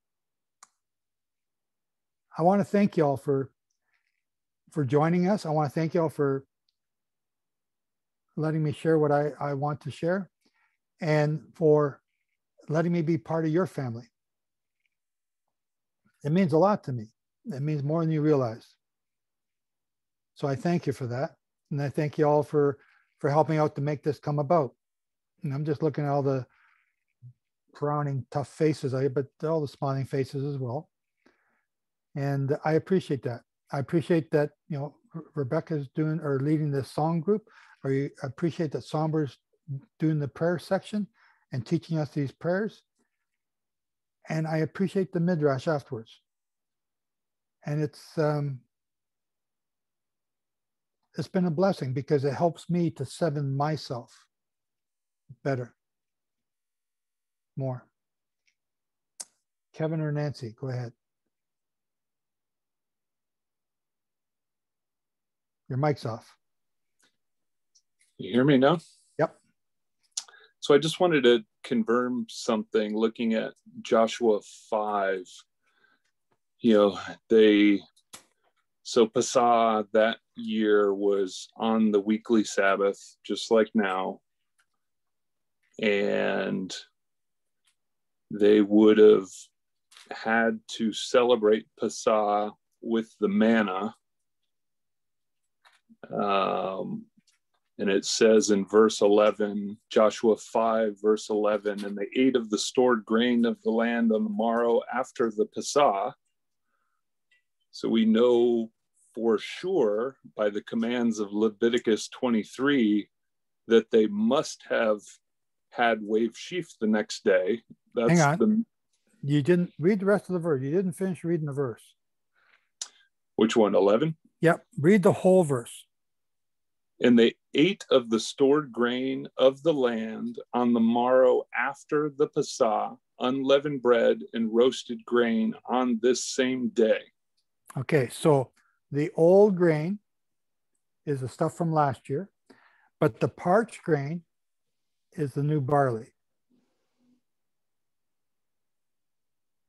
I want to thank y'all for joining us. I want to thank y'all for letting me share what I want to share and for letting me be part of your family. It means a lot to me. It means more than you realize. So I thank you for that. And I thank you all for helping out to make this come about. And I'm just looking at all the frowning, tough faces, but all the smiling faces as well. And I appreciate that. I appreciate that, Rebecca's doing or leading this song group, or you appreciate that Somber's doing the prayer section and teaching us these prayers. And I appreciate the midrash afterwards. And it's been a blessing because it helps me to seven myself better, more. Kevin or Nancy, go ahead. Your mic's off. You hear me now? Yep. So I just wanted to confirm something looking at Joshua 5. So Passah that year was on the weekly Sabbath, just like now. And they would have had to celebrate Passah with the manna. And it says in verse 11, Joshua 5, verse 11, and they ate of the stored grain of the land on the morrow after the Passah. So we know for sure by the commands of Leviticus 23 that they must have had Wave Sheaf the next day. Hang on. You didn't read the rest of the verse. You didn't finish reading the verse. Which one, 11? Yep. Read the whole verse. And they ate of the stored grain of the land on the morrow after the Passah, unleavened bread and roasted grain on this same day. Okay, so the old grain is the stuff from last year, but the parched grain is the new barley.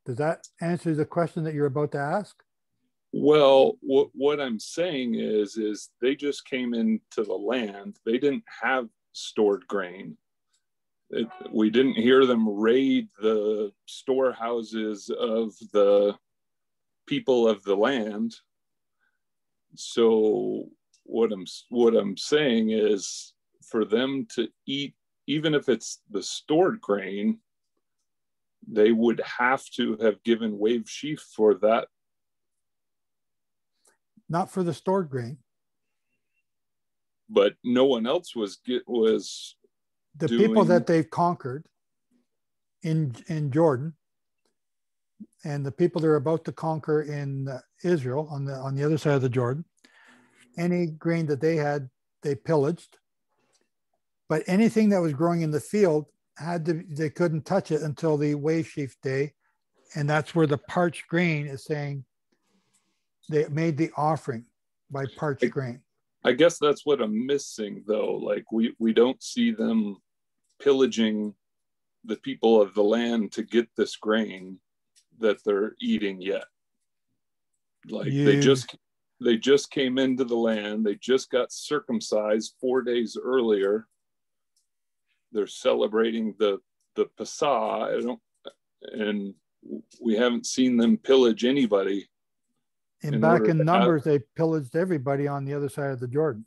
Does that answer the question that you're about to ask? Well, what I'm saying is they just came into the land. They didn't have stored grain. We didn't hear them raid the storehouses of the people of the land. So what I'm saying is for them to eat, even if it's the stored grain, they would have to have given Wave Sheaf for that. Not for the stored grain. But no one else was the people that they've conquered in Jordan, and the people they're about to conquer in Israel on the other side of the Jordan. Any grain that they had, they pillaged. But anything that was growing in the field they couldn't touch it until the Wave Sheaf day, and that's where the parched grain is saying they made the offering by parched grain. I guess that's what I'm missing, though. Like we don't see them pillaging the people of the land to get this grain that they're eating yet. Like they just came into the land. They just got circumcised 4 days earlier. They're celebrating the Passah, and we haven't seen them pillage anybody. And back in Numbers, they pillaged everybody on the other side of the Jordan.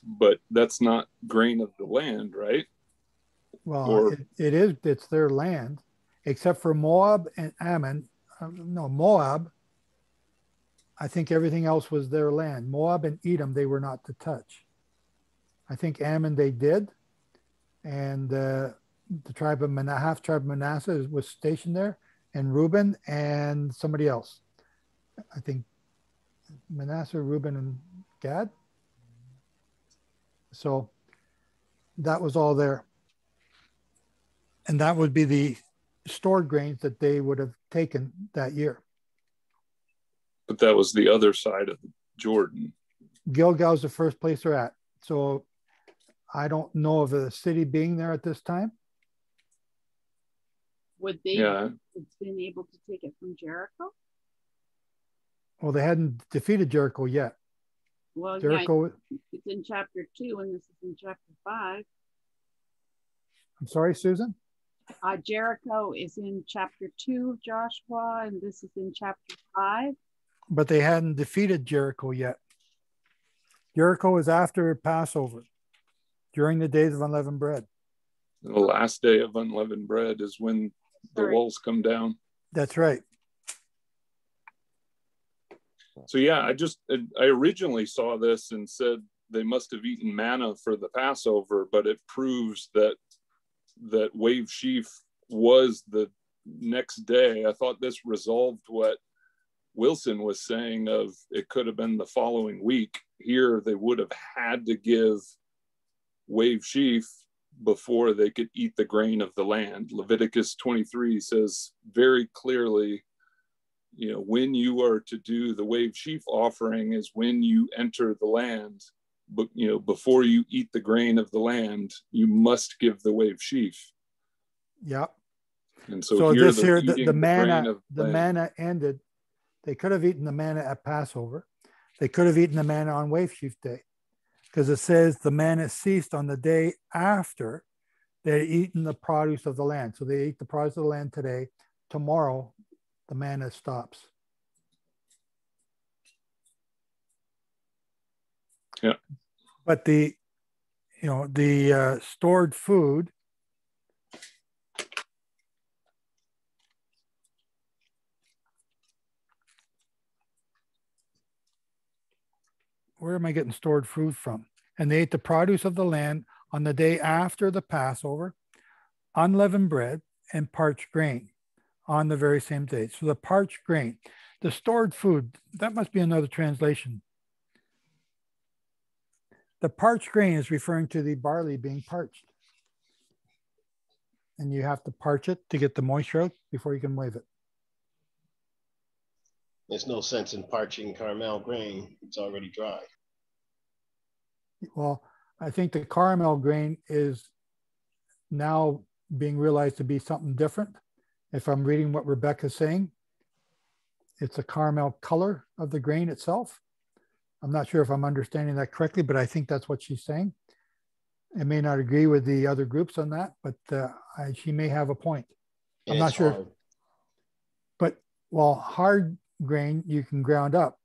But that's not grain of the land, right? Well, it is. It's their land, except for Moab and Ammon. Moab, I think everything else was their land. Moab and Edom, they were not to touch. I think Ammon they did. And the half tribe of Manasseh was stationed there, and Reuben and somebody else. I think Manasseh, Reuben, and Gad. So that was all there. And that would be the stored grains that they would have taken that year. But that was the other side of Jordan. Gilgal's the first place they're at. So I don't know of a city being there at this time. Would they have been able to take it from Jericho? Well, they hadn't defeated Jericho yet. Well, Jericho, yeah, it's in chapter 2, and this is in chapter 5. I'm sorry, Susan? Jericho is in chapter 2 of Joshua, and this is in chapter 5. But they hadn't defeated Jericho yet. Jericho is after Passover, during the days of unleavened bread. The last day of unleavened bread is when the walls come down. That's right. So yeah, I originally saw this and said they must have eaten manna for the Passover, but it proves that Wave Sheaf was the next day. I thought this resolved what Wilson was saying of it could have been the following week. Here they would have had to give Wave Sheaf before they could eat the grain of the land. Leviticus 23 says very clearly, when you are to do the wave sheaf offering is when you enter the land, but before you eat the grain of the land, you must give the wave sheaf. Yep. And so here the manna ended. They could have eaten the manna at Passover. They could have eaten the manna on Wave Sheaf Day, because it says the manna ceased on the day after they had eaten the produce of the land. So they eat the produce of the land today. Tomorrow, the manna stops. Yeah. But the stored food, where am I getting stored food from? And they ate the produce of the land on the day after the Passover, unleavened bread and parched grain on the very same day. So the parched grain, the stored food, that must be another translation. The parched grain is referring to the barley being parched. And you have to parch it to get the moisture out before you can wave it. There's no sense in parching caramel grain. It's already dry. Well, I think the caramel grain is now being realized to be something different. If I'm reading what Rebecca's saying, it's a caramel color of the grain itself. I'm not sure if I'm understanding that correctly, but I think that's what she's saying. I may not agree with the other groups on that, but she may have a point. I'm not sure. Hard. But hard grain you can ground up,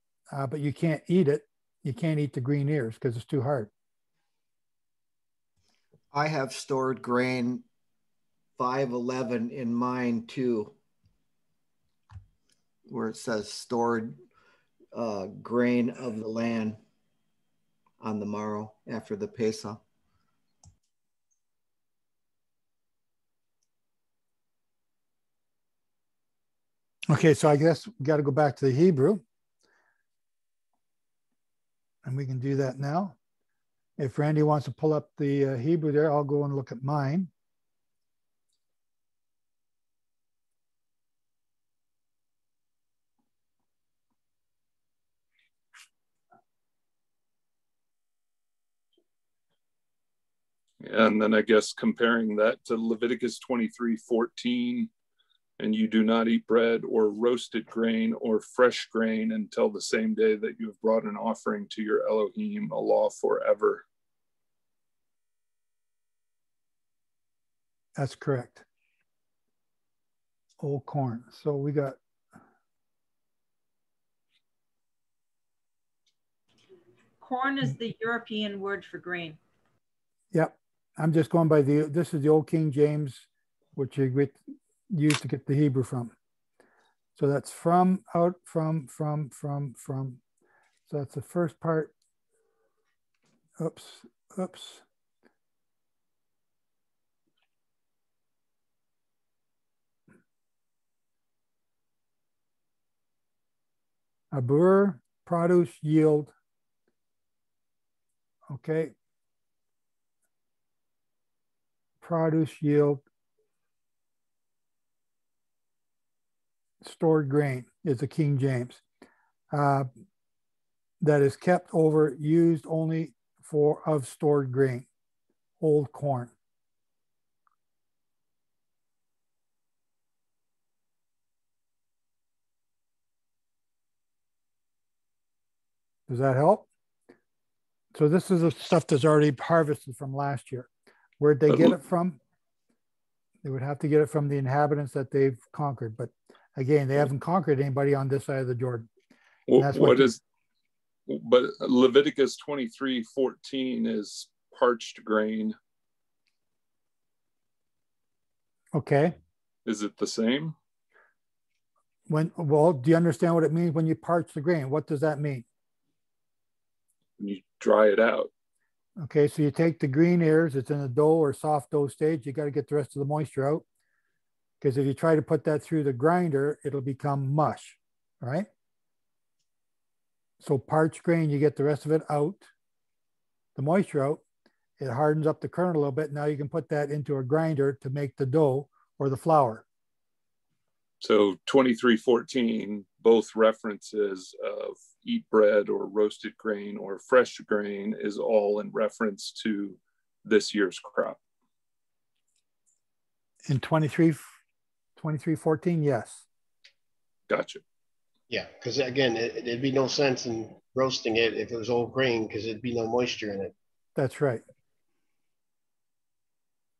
but you can't eat it. You can't eat the green ears because it's too hard. I have stored grain 511 in mine too, where it says stored grain of the land on the morrow after the Pesach. Okay, so I guess we got to go back to the Hebrew. And we can do that now. If Randy wants to pull up the Hebrew there, I'll go and look at mine. And then I guess comparing that to Leviticus 23:14, and you do not eat bread or roasted grain or fresh grain until the same day that you have brought an offering to your Elohim, a law forever. That's correct. Old corn. So we got. Corn is the European word for grain. Yep. I'm just going by this is the old King James, which you used to get the Hebrew from. So that's from. So that's the first part. Oops. Abur, produce, yield. Okay. Produce, yield. Stored grain is the King James. That is kept over, used only of stored grain, old corn. Does that help? So this is the stuff that's already harvested from last year. Where'd they get it from? They would have to get it from the inhabitants that they've conquered. But again, they haven't conquered anybody on this side of the Jordan. But Leviticus 23:14 is parched grain. Okay. Is it the same? Do you understand what it means when you parch the grain? What does that mean? When you dry it out. Okay, so you take the green ears, it's in a dough or soft dough stage. You got to get the rest of the moisture out, because if you try to put that through the grinder, it'll become mush, right? So parched grain, you get the rest of it out, the moisture out. It hardens up the kernel a little bit. Now you can put that into a grinder to make the dough or the flour. So 23:14, both references of eat bread or roasted grain or fresh grain is all in reference to this year's crop. In 23:14, yes. Gotcha. Yeah, because again, there'd be no sense in roasting it if it was old grain because there'd be no moisture in it. That's right.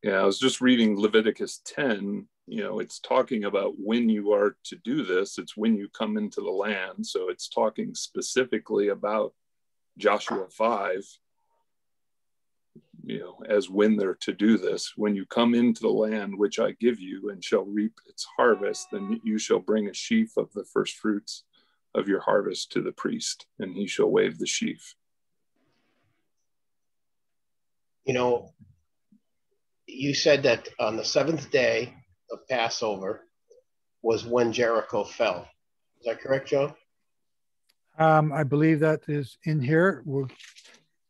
Yeah, I was just reading Leviticus 10. It's talking about when you are to do this. It's when you come into the land. So it's talking specifically about Joshua 5, as when they're to do this. When you come into the land which I give you and shall reap its harvest, then you shall bring a sheaf of the first fruits of your harvest to the priest, and he shall wave the sheaf. You said that on the seventh day of Passover was when Jericho fell. Is that correct, Joe? I believe that is in here.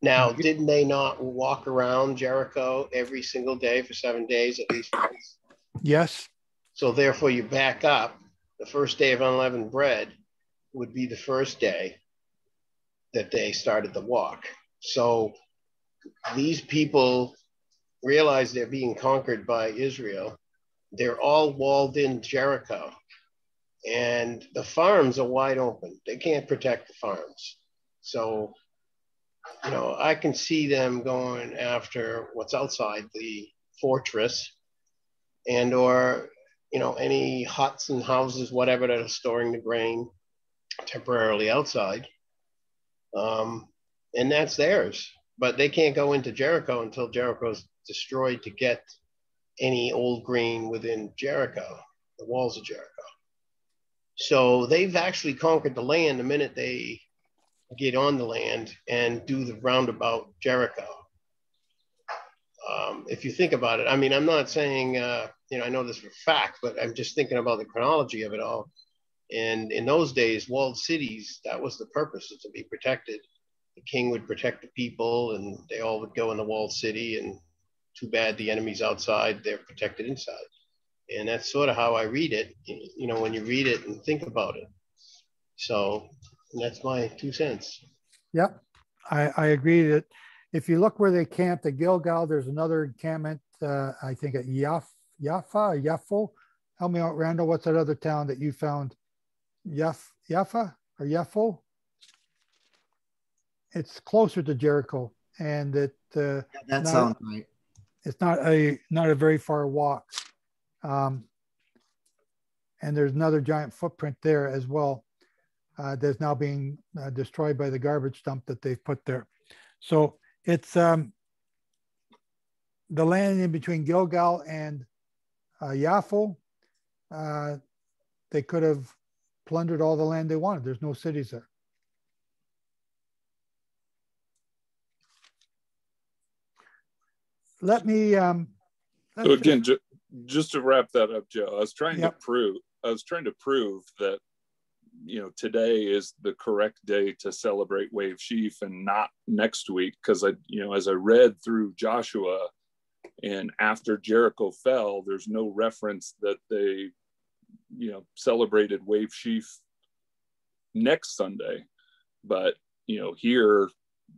Now, didn't they not walk around Jericho every single day for 7 days at least once? Yes. So therefore you back up. The first day of unleavened bread would be the first day that they started the walk. So these people realize they're being conquered by Israel. They're all walled in Jericho, and the farms are wide open. They can't protect the farms. So, I can see them going after what's outside the fortress or, any huts and houses, whatever, that are storing the grain temporarily outside. And that's theirs. But they can't go into Jericho until Jericho's destroyed to get any old grain within Jericho, the walls of Jericho. So they've actually conquered the land the minute they get on the land and do the roundabout Jericho. If you think about it, I'm not saying, I know this for a fact, but I'm just thinking about the chronology of it all. And in those days, walled cities, that was the purpose, to be protected. The king would protect the people, and they all would go in the walled city, and too bad the enemy's outside, they're protected inside. And that's sort of how I read it, when you read it and think about it. So that's my 2 cents. Yep. I agree that if you look where they camped at Gilgal, there's another encampment, I think at Yaffo. Help me out, Randall. What's that other town that you found? Yaffa or Yaffo? It's closer to Jericho, and that sounds right. It's not a very far walk, and there's another giant footprint there as well. That's now being destroyed by the garbage dump that they've put there. So it's the land in between Gilgal and Yaffo. They could have plundered all the land they wanted. There's no cities there. Let me. So again, just to wrap that up, Joe, I was trying to prove that today is the correct day to celebrate Wave Sheaf and not next week, because as I read through Joshua, and after Jericho fell, there's no reference that they celebrated Wave Sheaf next Sunday. But here,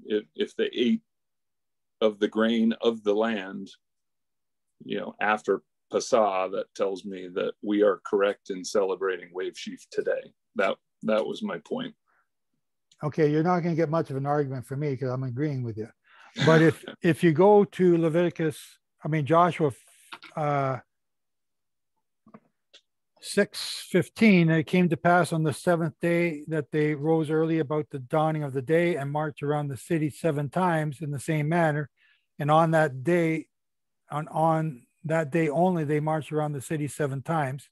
if they ate of the grain of the land, after Passah, that tells me that we are correct in celebrating Wave Sheaf today. That was my point. Okay, you're not going to get much of an argument from me because I'm agreeing with you. But if you go to Joshua 6:15, and it came to pass on the seventh day that they rose early about the dawning of the day and marched around the city 7 times in the same manner. And on that day, on that day only, they marched around the city 7 times.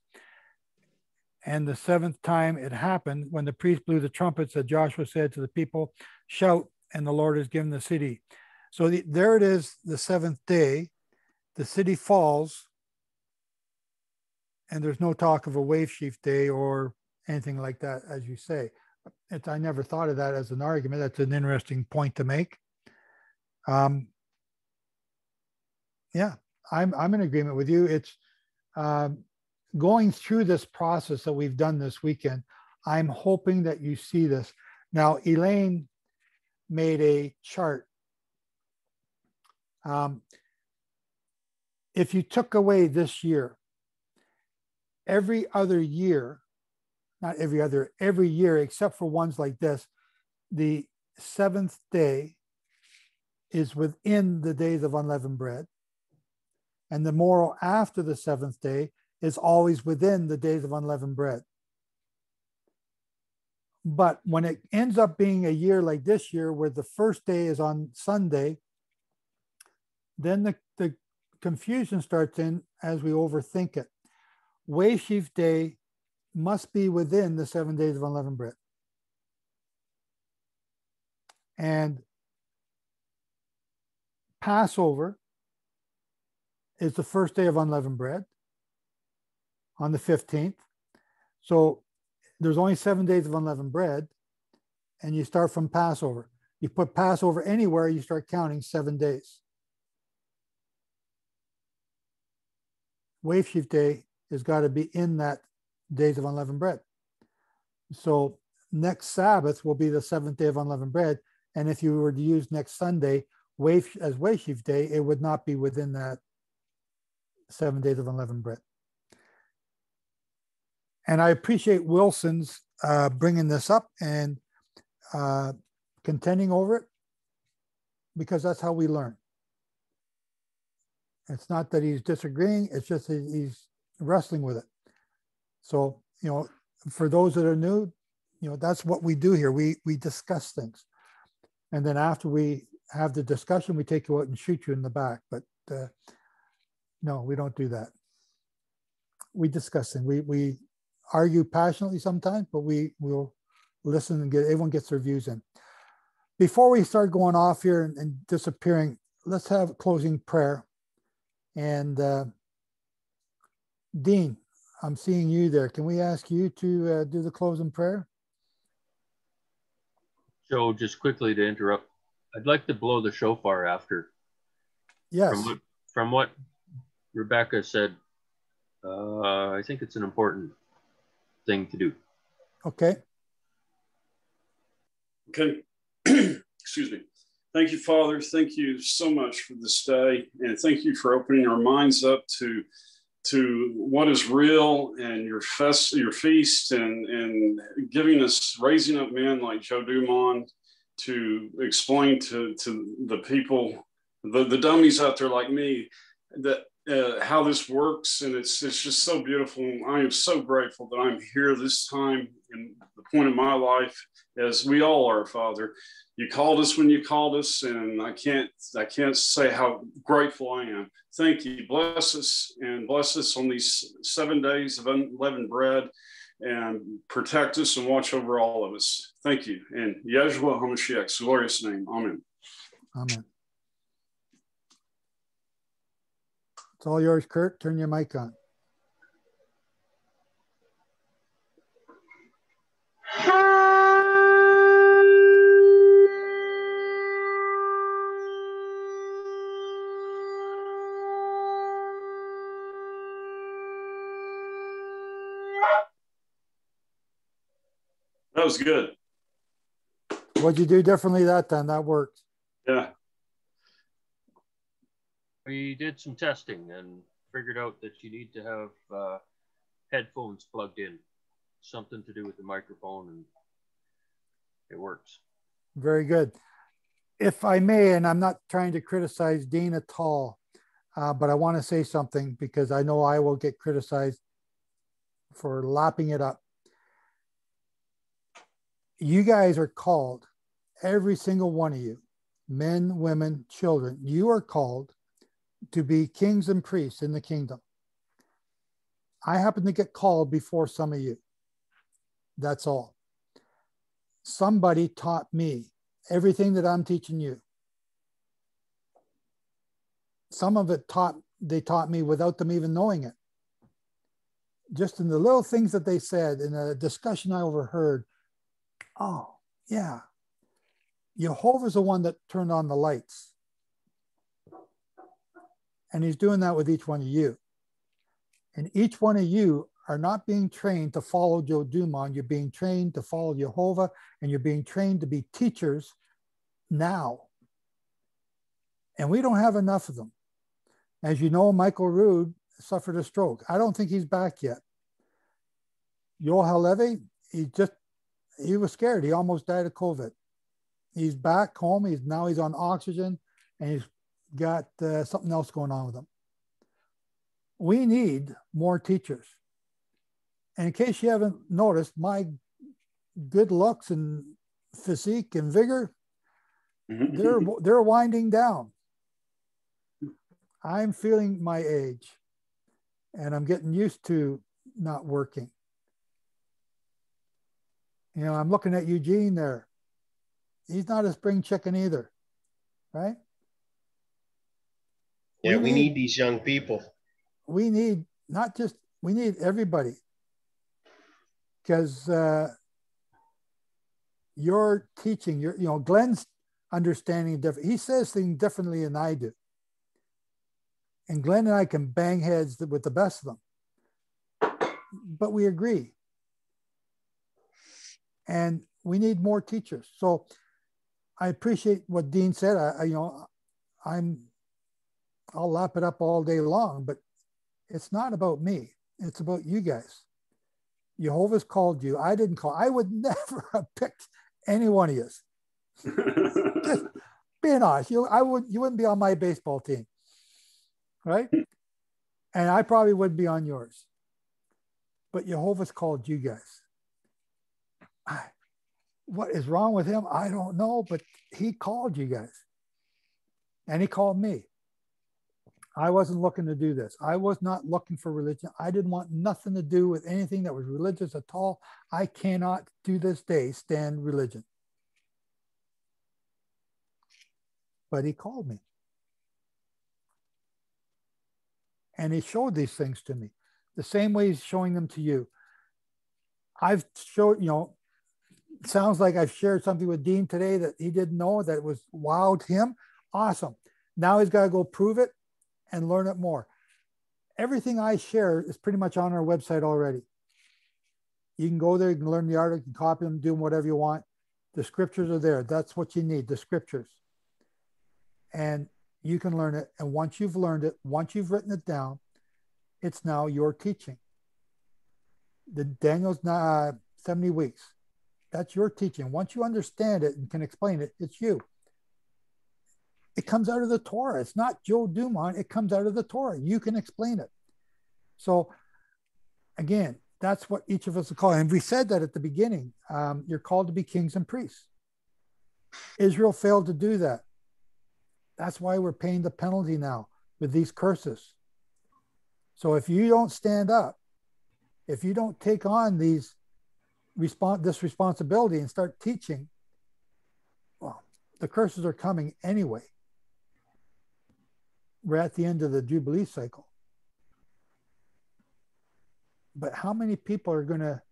And the 7th time it happened, when the priest blew the trumpets, that Joshua said to the people, "Shout, and the Lord has given the city." So there it is, the 7th day. The city falls, and there's no talk of a Wave Sheaf day or anything like that, as you say. I never thought of that as an argument. That's an interesting point to make. Yeah, I'm in agreement with you. It's going through this process that we've done this weekend. I'm hoping that you see this. Now, Elaine made a chart. If you took away this year, every other year, not every year, except for ones like this, the seventh day is within the days of unleavened bread. And the morrow after the seventh day is always within the days of unleavened bread. But when it ends up being a year like this year, where the first day is on Sunday, then the confusion starts in as we overthink it. Wave Sheaf Day must be within the 7 days of unleavened bread. And Passover is the first day of unleavened bread on the 15th. So there's only 7 days of unleavened bread, and you start from Passover. You put Passover anywhere, you start counting 7 days. Wave Sheaf Day has got to be in that days of unleavened bread. So next Sabbath will be the 7th day of unleavened bread. And if you were to use next Sunday as Wave Sheaf Day, it would not be within that 7 days of unleavened bread. And I appreciate Wilson's bringing this up and contending over it, because that's how we learn. It's not that he's disagreeing, it's just that he's wrestling with it. So, for those that are new, that's what we do here. We discuss things. And then after we have the discussion, we take you out and shoot you in the back. But no, we don't do that. We discuss things. We argue passionately sometimes, but we will listen and everyone gets their views in. Before we start going off here and disappearing, let's have a closing prayer. And Dean, I'm seeing you there. Can we ask you to do the closing prayer? Joe, just quickly to interrupt, I'd like to blow the shofar after. Yes. From what Rebecca said, I think it's an important thing to do. Okay. Okay. Excuse me. Thank you, Father. Thank you so much for this day. And thank you for opening our minds up to what is real and your feast and giving us, raising up men like Joe Dumond to explain to the people, the dummies out there like me, that how this works. And it's just so beautiful. I am so grateful that I'm here this time in the point of my life, as we all are, Father. You called us when you called us, and I can't say how grateful I am. Thank you. Bless us on these 7 days of unleavened bread, and protect us and watch over all of us. Thank you. In Yehovah HaMashiach's glorious name. Amen. Amen. It's all yours, Kurt. Turn your mic on. That was good. What'd you do differently that time? That worked. Yeah. We did some testing and figured out that you need to have headphones plugged in, something to do with the microphone, and it works. Very good. If I may, and I'm not trying to criticize Dean at all, but I want to say something, because I know I will get criticized for lapping it up. You guys are called, every single one of you, men, women, children, you are called to be kings and priests in the kingdom. I happen to get called before some of you. That's all. Somebody taught me everything that I'm teaching you. Some of it they taught me without them even knowing it. Just in the little things that they said in a discussion I overheard. Oh, yeah. Yehovah's the one that turned on the lights. And he's doing that with each one of you. And each one of you are not being trained to follow Joe Dumond. You're being trained to follow Yehovah, and you're being trained to be teachers now. And we don't have enough of them. As you know, Michael Rood suffered a stroke. I don't think he's back yet. Yoel Halevi, he was scared. He almost died of COVID. He's back home. He's on oxygen, and he's got something else going on with him. We need more teachers. And in case you haven't noticed, my good looks and physique and vigor, they're winding down. I'm feeling my age, and I'm getting used to not working. You know, I'm looking at Eugene there. He's not a spring chicken either, right? Yeah, we need these young people. We need we need everybody. Because your teaching, Glenn's understanding different. He says things differently than I do. And Glenn and I can bang heads with the best of them. But we agree. And we need more teachers. So I appreciate what Dean said. I'll lap it up all day long, but it's not about me. It's about you guys. Yehovah's called you. I didn't call. I would never have picked any one of you. Just being honest, you wouldn't be on my baseball team, right? And I probably wouldn't be on yours. But Yehovah's called you guys. What is wrong with him? I don't know, but he called you guys. And he called me. I wasn't looking to do this. I was not looking for religion. I didn't want nothing to do with anything that was religious at all. I cannot to this day stand religion. But he called me. And he showed these things to me. The same way he's showing them to you. I've showed, it sounds like I've shared something with Dean today that he didn't know that was wowed him. Awesome. Now he's got to go prove it and learn it more. Everything I share is pretty much on our website already. You can go there, you can learn the article, you can copy them, do them, whatever you want. The scriptures are there. That's what you need, the scriptures. And you can learn it. And once you've learned it, once you've written it down, it's now your teaching. The Daniel's 70 weeks. That's your teaching. Once you understand it and can explain it, it's you. It comes out of the Torah. It's not Joe Dumond. It comes out of the Torah. You can explain it. So again, that's what each of us are called. And we said that at the beginning. You're called to be kings and priests. Israel failed to do that. That's why we're paying the penalty now with these curses. So if you don't stand up, if you don't take on this responsibility and start teaching, well, the curses are coming anyway. We're at the end of the Jubilee cycle. But how many people are going to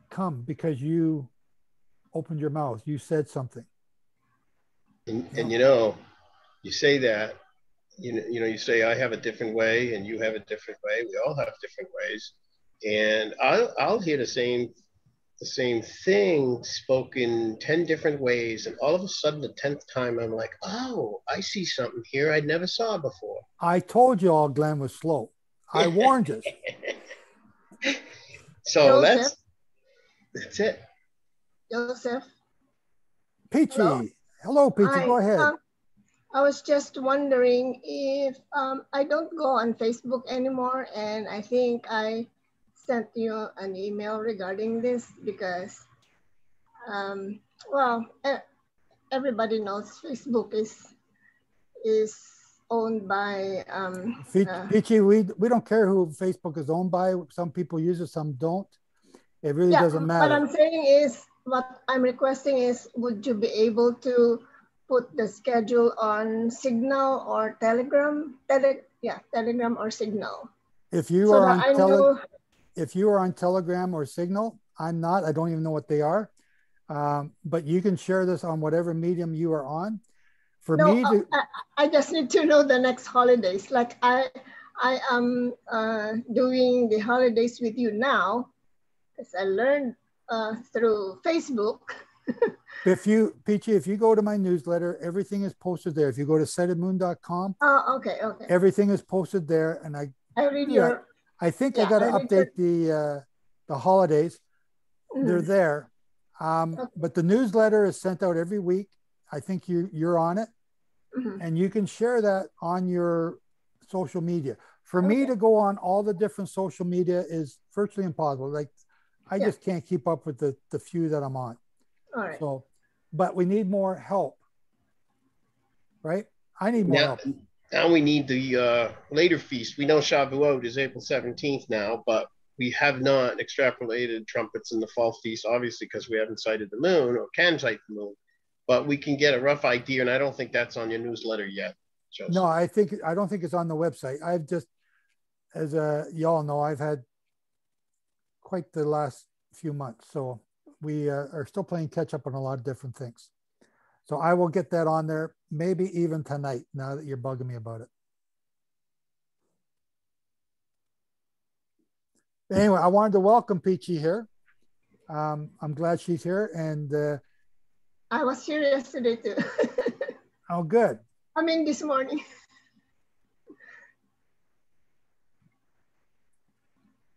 come because you opened your mouth, you said something? And you say that, you say, I have a different way and you have a different way. We all have different ways. And I'll hear the same thing spoken 10 different ways. And all of a sudden, the 10th time, I'm like, oh, I see something here I never saw before. I told you all Glenn was slow. I warned you. So Joseph. that's it. Joseph. Peachy. Hello, Peachy. Hi. Go ahead. I was just wondering if I don't go on Facebook anymore, and I think I sent you an email regarding this because, everybody knows Facebook is owned by. Peachy, we don't care who Facebook is owned by. Some people use it, some don't. It really doesn't matter. What I'm saying is, what I'm requesting is, would you be able to put the schedule on Signal or Telegram? Telegram or Signal. If you are on Telegram or Signal, I'm not. I don't even know what they are. But you can share this on whatever medium you are on. I just need to know the next holidays. Like I I am doing the holidays with you now, because I learned through Facebook. Peachy, if you go to my newsletter, everything is posted there. If you go to setedmoon.com, Oh, okay. Everything is posted there. And I read your. I think I got to update the holidays. They're there. But the newsletter is sent out every week. I think you're on it, and you can share that on your social media. For me to go on all the different social media is virtually impossible. Like, I just can't keep up with the few that I'm on. All right. So, but we need more help, right? I need more help. Now we need the later feast. We know Shavuot is April 17th now, but we have not extrapolated trumpets in the fall feast, obviously, because we haven't cited the moon or can cite the moon. But we can get a rough idea, and I don't think that's on your newsletter yet, Joseph. No, I don't think it's on the website. I've just, as y'all know, I've had quite the last few months, so we are still playing catch up on a lot of different things. So I will get that on there, maybe even tonight, now that you're bugging me about it. Anyway, I wanted to welcome Peachy here. I'm glad she's here. And I was here yesterday too. Oh, good. I mean, this morning.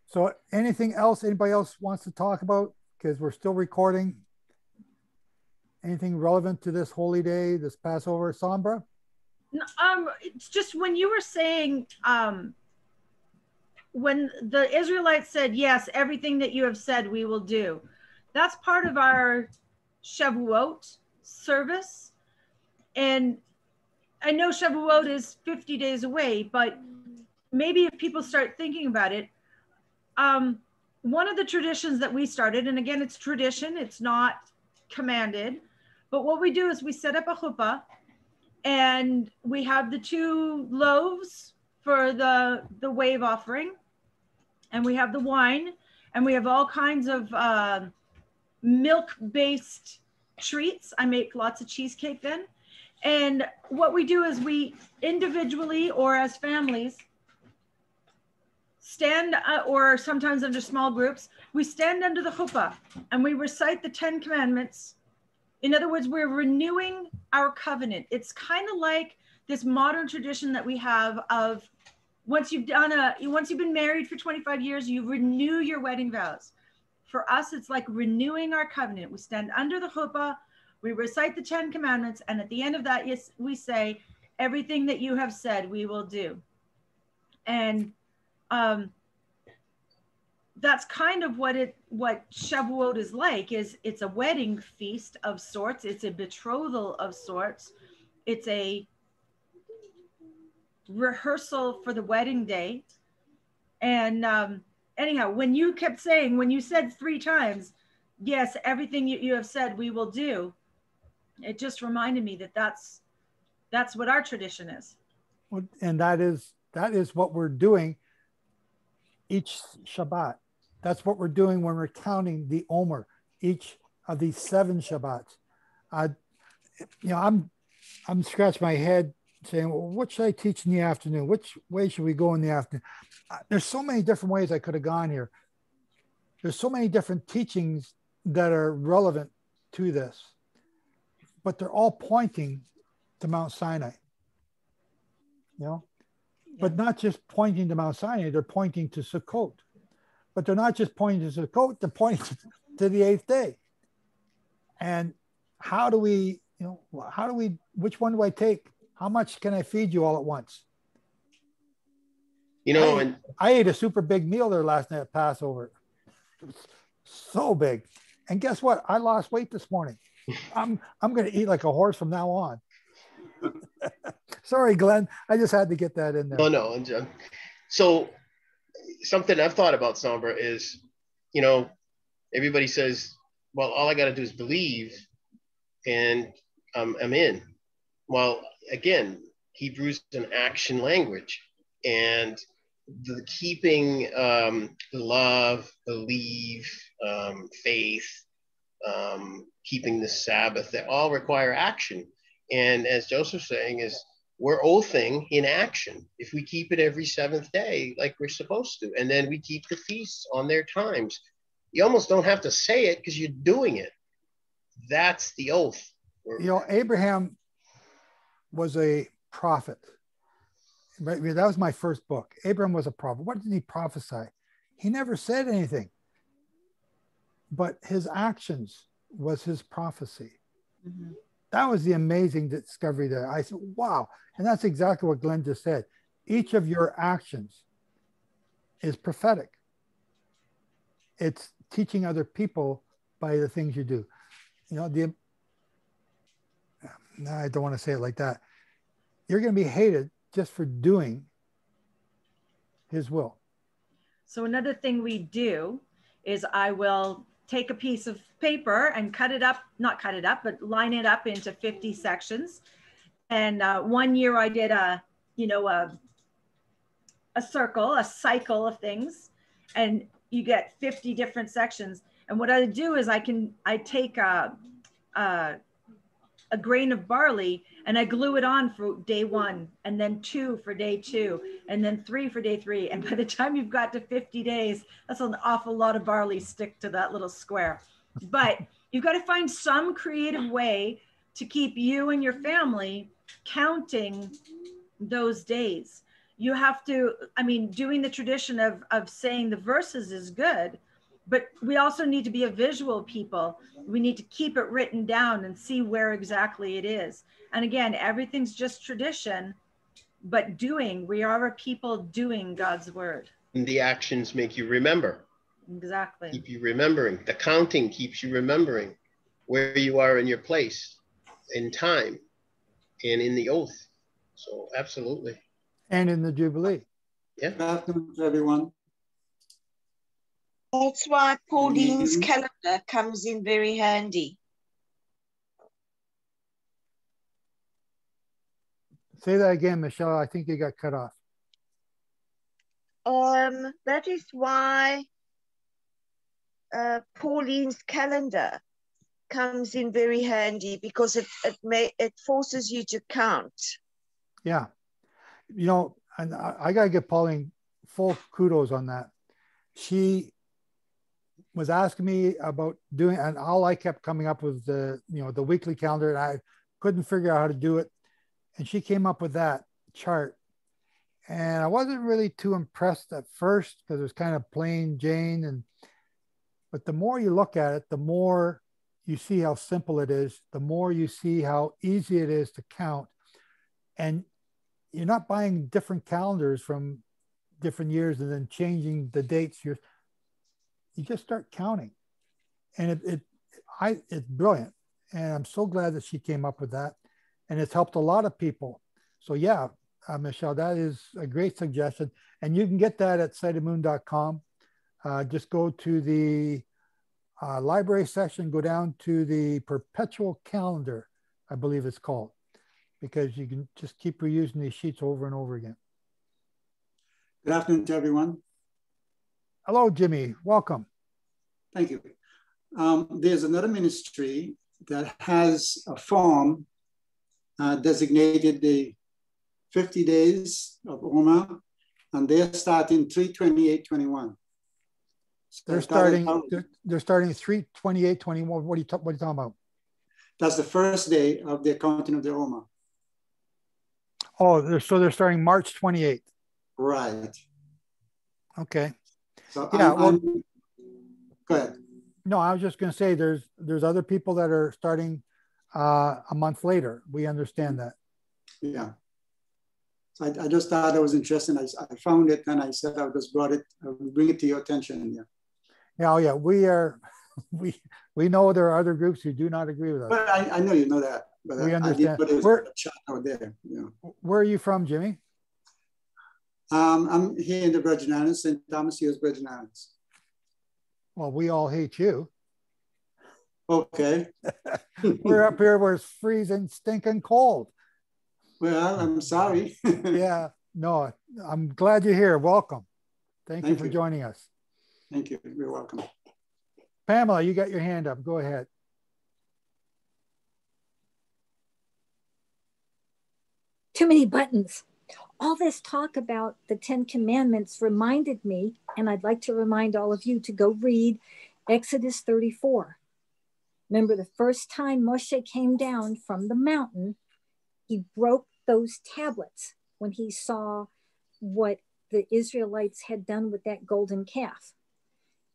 So anything else anybody else wants to talk about? Because we're still recording. Anything relevant to this holy day, this Passover, Sombra? It's just when you were saying, when the Israelites said, yes, everything that you have said, we will do. That's part of our Shavuot service. And I know Shavuot is 50 days away, but maybe if people start thinking about it, one of the traditions that we started, and again, it's tradition, it's not commanded, but what we do is we set up a chuppah and we have the 2 loaves for the wave offering, and we have the wine, and we have all kinds of milk-based treats. I make lots of cheesecake then. And what we do is we individually or as families stand, or sometimes under small groups, we stand under the chuppah and we recite the 10 commandments. In other words, we're renewing our covenant. It's kind of like this modern tradition that we have of once you've been married for 25 years, you renew your wedding vows. For us, it's like renewing our covenant. We stand under the chuppah, we recite the 10 commandments, and at the end of that, yes, we say, everything that you have said, we will do. And that's kind of what Shavuot is like. It's a wedding feast of sorts. It's a betrothal of sorts. It's a rehearsal for the wedding day. And anyhow, when you said 3 times, yes, everything you have said, we will do, it just reminded me that that's what our tradition is. And that is what we're doing each Shabbat. That's what we're doing when we're counting the Omer, each of these 7 Shabbats. I'm scratching my head saying, well, what should I teach in the afternoon? Which way should we go in the afternoon? There's so many different ways I could have gone here. There's so many different teachings that are relevant to this, but they're all pointing to Mount Sinai, but not just pointing to Mount Sinai, they're pointing to Sukkot. But they're not just pointing to Sukkot, they're pointing to the 8th day. And how do we, which one do I take? How much can I feed you all at once? I ate a super big meal there last night at Passover. It was so big. And guess what? I lost weight this morning. I'm going to eat like a horse from now on. Sorry, Glenn. I just had to get that in there. No. So something I've thought about, Sombra, is, everybody says, well, all I got to do is believe and I'm in. Well, again, Hebrew is an action language, and the keeping love, believe, faith, keeping the Sabbath, they all require action. And as Joseph's saying is, we're oathing in action if we keep it every seventh day like we're supposed to. And then we keep the feasts on their times. You almost don't have to say it because you're doing it. That's the oath. You know, Abraham was a prophet. Right? That was my first book. Abraham was a prophet. What did he prophesy? He never said anything, but his actions was his prophecy. Mm-hmm. That was the amazing discovery there. I said, wow. And that's exactly what Glenn just said. Each of your actions is prophetic. It's teaching other people by the things you do. You know, no, I don't want to say it like that. You're going to be hated just for doing his will. So another thing we do is I will take a piece of paper and cut it up, not cut it up, but line it up into 50 sections. And one year I did a circle, a cycle of things, and you get 50 different sections. And what I do is I take a grain of barley and I glue it on for day 1, and then 2 for day 2, and then 3 for day 3. And by the time you've got to 50 days, that's an awful lot of barley stick to that little square. But you've got to find some creative way to keep you and your family counting those days. You have to, I mean, doing the tradition of saying the verses is good, but we also need to be a visual people. We need to keep it written down and see where exactly it is. And again, everything's just tradition, but we are a people doing God's word. And the actions make you remember. Exactly. Keep you remembering. The counting keeps you remembering where you are in your place, in time, and in the oath. So absolutely. And in the Jubilee. Yeah. Good afternoon, everyone. That's why Pauline's calendar comes in very handy. Say that again, Michelle. I think you got cut off. That is why Pauline's calendar comes in very handy, because it forces you to count. Yeah. You know, and I got to give Pauline full kudos on that. She was asking me about doing, and all I kept coming up with the weekly calendar, and I couldn't figure out how to do it. And she came up with that chart. And I wasn't really too impressed at first because it was kind of plain Jane. But the more you look at it, the more you see how simple it is, the more you see how easy it is to count. And you're not buying different calendars from different years and then changing the dates. You just start counting. And it's brilliant. And I'm so glad that she came up with that. And it's helped a lot of people. So yeah, Michelle, that is a great suggestion. And you can get that at sightofmoon.com. Just go to the library section, go down to the perpetual calendar, I believe it's called, because you can just keep reusing these sheets over and over again. Good afternoon to everyone. Hello, Jimmy. Welcome. Thank you. There's another ministry that has a form designated the 50 days of Omer, and they're starting 3/28/21. So they're starting 3/28/21. What are you talking about? That's the first day of the accounting of the Omer. Oh, so they're starting March 28th. Right. Okay. So yeah. go ahead. No, I was just going to say there's other people that are starting a month later. We understand that. Yeah. So I just thought it was interesting. I found it and I said I just bring it to your attention. Yeah. Yeah. Oh, yeah. We know there are other groups who do not agree with us. But I know you know that. But we understand. Where a chat out there. Yeah. Where are you from, Jimmy? I'm here in the Virgin Islands, St. Thomas, U.S. Virgin Islands. Well, we all hate you. Okay. We're up here where it's freezing, stinking cold. Well, I'm sorry. Yeah, no, I'm glad you're here. Welcome. Thank you for joining us. Thank you. You're welcome. Pamela, you got your hand up. Go ahead. too many buttons. All this talk about the 10 Commandments reminded me, and I'd like to remind all of you to go read Exodus 34. Remember, the first time Moshe came down from the mountain, he broke those tablets when he saw what the Israelites had done with that golden calf.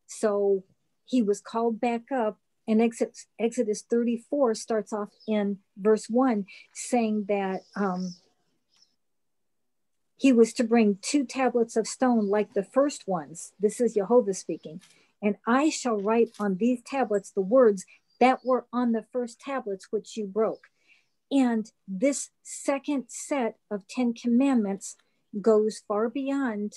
So he was called back up, and Exodus 34 starts off in verse 1 saying that he was to bring 2 tablets of stone like the first ones. This is Yehovah speaking. And I shall write on these tablets the words that were on the first tablets which you broke. And this second set of 10 commandments goes far beyond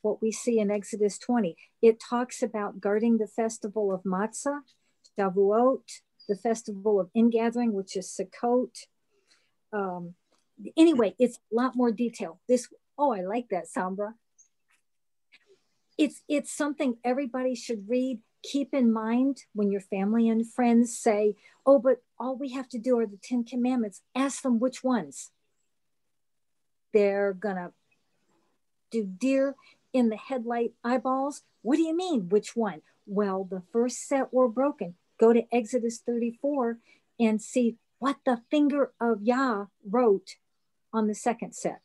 what we see in Exodus 20. It talks about guarding the festival of Matzah, Shavuot, the festival of ingathering, which is Sukkot. Anyway, it's a lot more detail. I like that, Sambra. It's something everybody should read. Keep in mind when your family and friends say, oh, but all we have to do are the 10 commandments. Ask them which ones. They're gonna do deer in the headlight eyeballs. What do you mean, which one? Well, the first set were broken. Go to Exodus 34 and see what the finger of Yah wrote on the second set.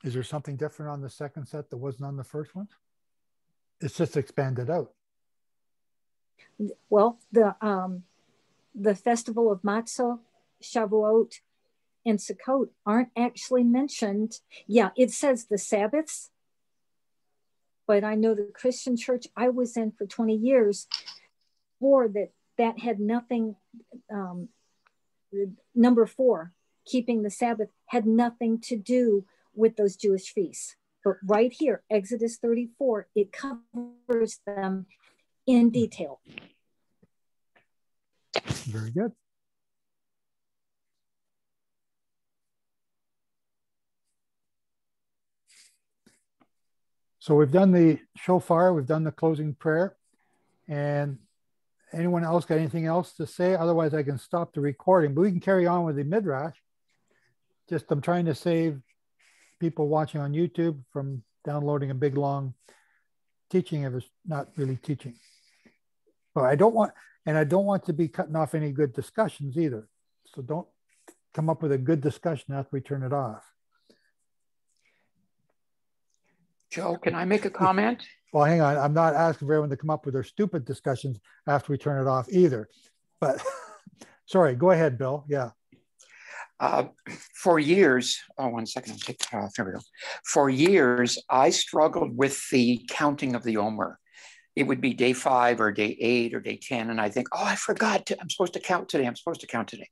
Is there something different on the second set that wasn't on the first one? It's just expanded out. Well, the festival of Matzah, Shavuot, and Sukkot aren't actually mentioned. Yeah, it says the Sabbaths, but I know the Christian church I was in for 20 years swore that had nothing, number 4, keeping the Sabbath, had nothing to do with those Jewish feasts. But right here, Exodus 34, it covers them in detail. Very good. So we've done the shofar, we've done the closing prayer, and anyone else got anything else to say? Otherwise, I can stop the recording, but we can carry on with the midrash. Just I'm trying to save people watching on YouTube from downloading a big long teaching if it's not really teaching. But I don't want to be cutting off any good discussions either. So don't come up with a good discussion after we turn it off. Joe, can I make a comment? Well, hang on. I'm not asking for everyone to come up with their stupid discussions after we turn it off either. But sorry, go ahead, Bill. Yeah. For years, one second, I'll take it off. There we go. For years, I struggled with the counting of the Omer. It would be day 5 or day 8 or day 10. And I think, oh, I forgot. I'm supposed to count today. I'm supposed to count today.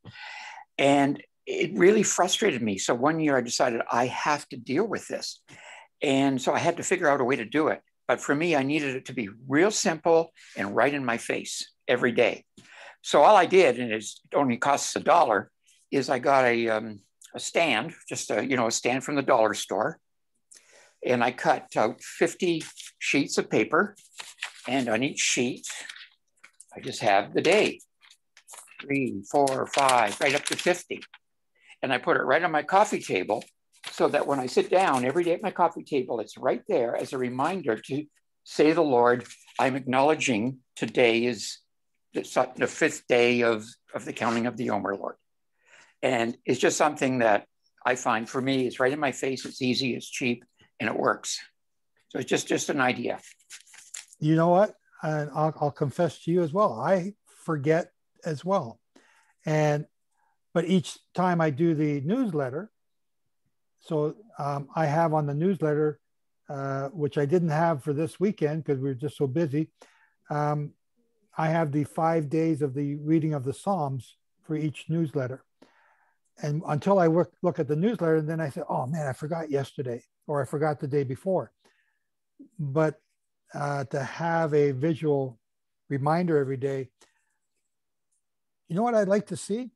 And it really frustrated me. So one year I decided I have to deal with this. And so I had to figure out a way to do it. But for me, I needed it to be real simple and right in my face every day. So all I did, and it only costs $1, is I got a stand, just a stand from the dollar store. And I cut out 50 sheets of paper. And on each sheet, I just have the day, 3, 4, 5, right up to 50. And I put it right on my coffee table so that when I sit down every day at my coffee table, it's right there as a reminder to say to the Lord, I'm acknowledging today is the 5th day of the counting of the Omer, Lord. And it's just something that I find for me, it's right in my face, it's easy, it's cheap, and it works. So it's just an idea. You know what? And I'll confess to you as well. I forget as well. But each time I do the newsletter, so I have on the newsletter, which I didn't have for this weekend because we were just so busy. I have the 5 days of the reading of the Psalms for each newsletter. And until I look at the newsletter, and then I say, oh man, I forgot yesterday, or I forgot the day before. But to have a visual reminder every day, you know what I'd like to see?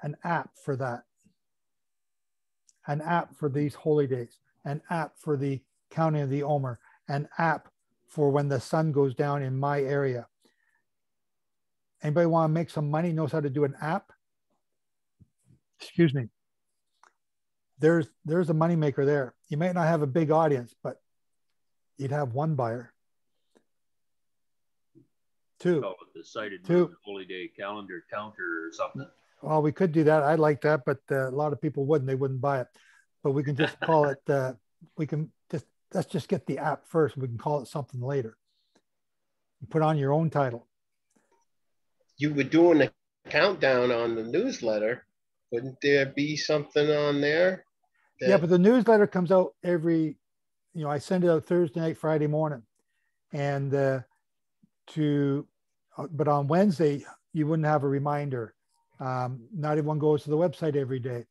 An app for that. An app for these holy days, an app for the counting of the Omer, an app for when the sun goes down in my area. Anybody want to make some money, knows how to do an app? Excuse me. There's a moneymaker there. You might not have a big audience, but you'd have one buyer. Two. Call it the cited Two. holy day calendar counter or something. Well, we could do that. I like that, but a lot of people wouldn't. They wouldn't buy it. But we can just call it, let's just get the app first. We can call it something later. You put on your own title. You were doing a countdown on the newsletter. Wouldn't there be something on there? Yeah, but the newsletter comes out every, I send it out Thursday night, Friday morning. And but on Wednesday, you wouldn't have a reminder. Not everyone goes to the website every day.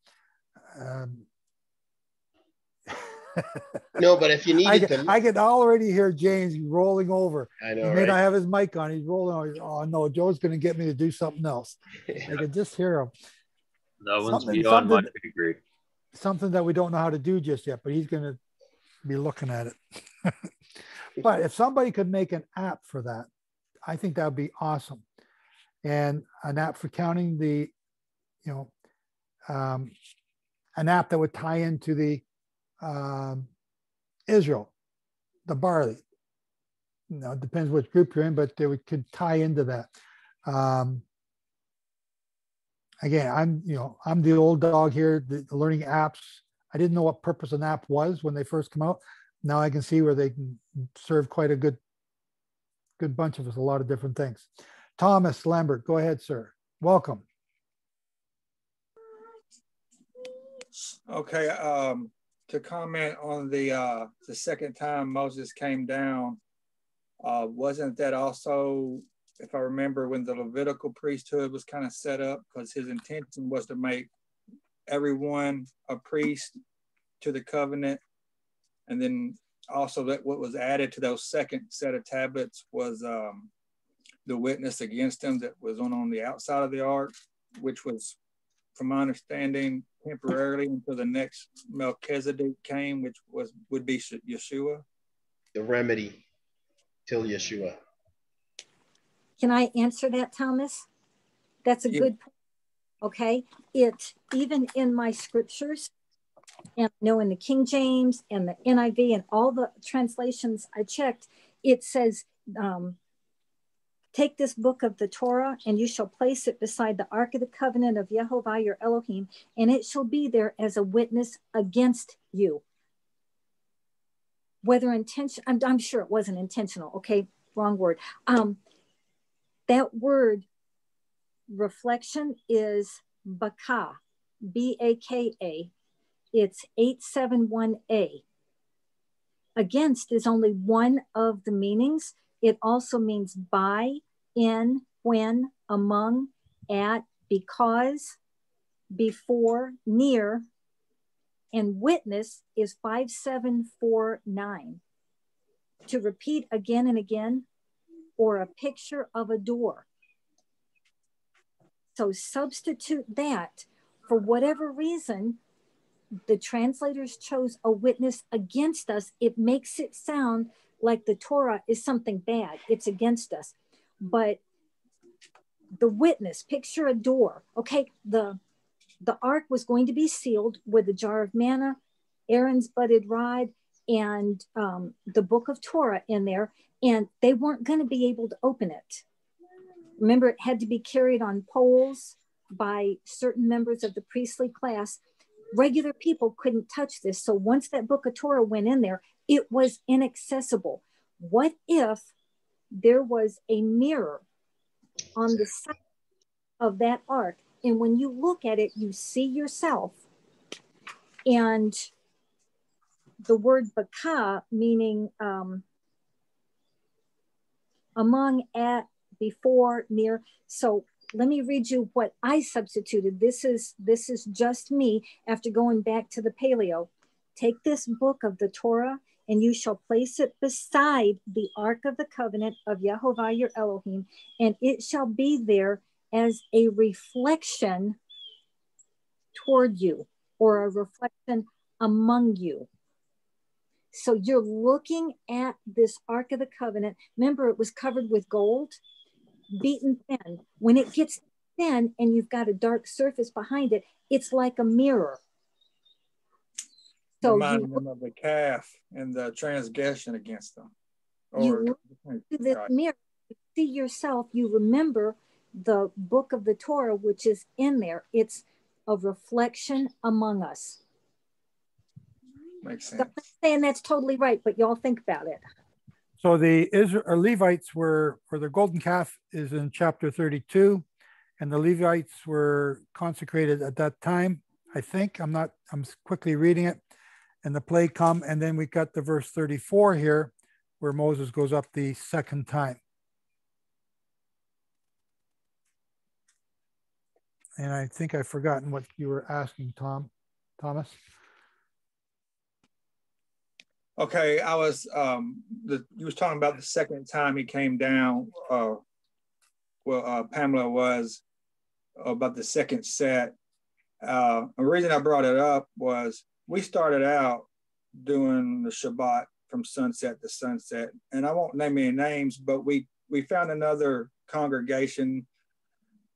No, but if you needed I can already hear James rolling over. I know, he may not have his mic on. He's rolling over. Oh no, Joe's going to get me to do something else. I can just hear him. That one's beyond my degree. Something that we don't know how to do just yet, but he's going to be looking at it. But if somebody could make an app for that, I think that would be awesome. And an app for counting the, an app that would tie into the Israel, the barley. It depends which group you're in, but they could tie into that. Again, I'm the old dog here, the learning apps. I didn't know what purpose an app was when they first come out. Now I can see where they can serve quite a good bunch of us, a lot of different things. Thomas Lambert, go ahead, sir. Welcome. Okay, to comment on the second time Moses came down, wasn't that also, if I remember, when the Levitical priesthood was kind of set up, because his intention was to make everyone a priest to the covenant, and then also that what was added to those second set of tablets was the witness against them that was on the outside of the ark, which was, from my understanding, temporarily until the next Melchizedek came, which would be Yeshua. The remedy till Yeshua. Can I answer that, Thomas? That's a good point. Okay. It, even in my scriptures, and in the King James and the NIV and all the translations I checked, it says, take this book of the Torah and you shall place it beside the Ark of the Covenant of Yehovah your Elohim, and it shall be there as a witness against you. Whether I'm sure it wasn't intentional. Okay, wrong word. That word reflection is baka, B-A-K-A. It's 871A. Against is only one of the meanings. It also means by, in, when, among, at, because, before, near, and witness is 5749. To repeat again and again, or a picture of a door. So substitute that. For whatever reason, the translators chose a witness against us. It makes it sound like the Torah is something bad. It's against us. But the witness, picture a door. Okay, the ark was going to be sealed with a jar of manna, Aaron's budded rod, and the book of Torah in there. And they weren't going to be able to open it. Remember, it had to be carried on poles by certain members of the priestly class. Regular people couldn't touch this. So once that book of Torah went in there, it was inaccessible. What if there was a mirror on the side of that ark? And when you look at it, you see yourself. And the word baka, meaning among, at, before, near. So let me read you what I substituted. This is just me after going back to the Paleo. Take this book of the Torah and you shall place it beside the Ark of the Covenant of Yehovah your Elohim, and it shall be there as a reflection toward you, or a reflection among you. So you're looking at this Ark of the Covenant. Remember, it was covered with gold. beaten thin. When it gets thin and you've got a dark surface behind it, it's like a mirror. So reminding them of the calf and the transgression against them. You look to this mirror, you see yourself, you remember the book of the Torah, which is in there. It's a reflection among us. Makes sense. So I'm not saying that's totally right, but y'all think about it. So the Levites were, or the golden calf is in chapter 32, and the Levites were consecrated at that time, I think. I'm quickly reading it. And the plague come, and then we got the verse 34 here, where Moses goes up the second time. And I think I've forgotten what you were asking, Thomas. Okay, I was you was talking about the second time he came down. Pamela was about the second set. The reason I brought it up was we started out doing the Shabbat from sunset to sunset, and I won't name any names, but we found another congregation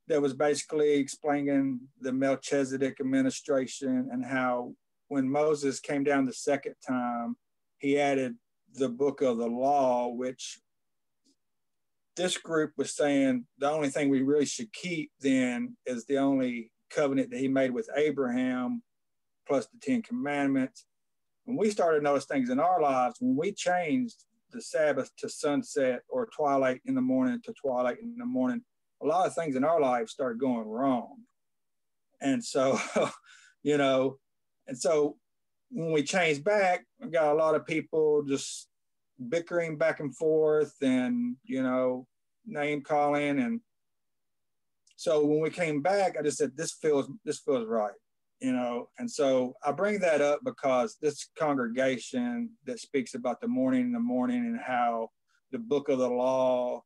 that was basically explaining the Melchizedek administration and how when Moses came down the second time, he added the book of the law, which this group was saying the only thing we really should keep then is the only covenant that he made with Abraham plus the 10 Commandments. When we started to notice things in our lives, when we changed the Sabbath to sunset or twilight in the morning to twilight in the morning, a lot of things in our lives started going wrong. And so, when we changed back, we got a lot of people just bickering back and forth and, name calling. And so when we came back, I just said, this feels right. And so I bring that up because this congregation that speaks about the morning and how the book of the law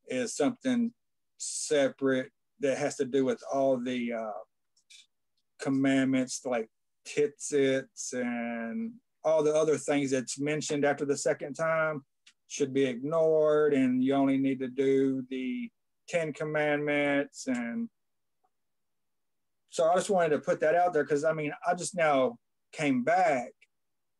is something separate that has to do with all the commandments like tzitzits and all the other things that's mentioned after the second time should be ignored, and you only need to do the 10 Commandments. And so I just wanted to put that out there because, I just now came back,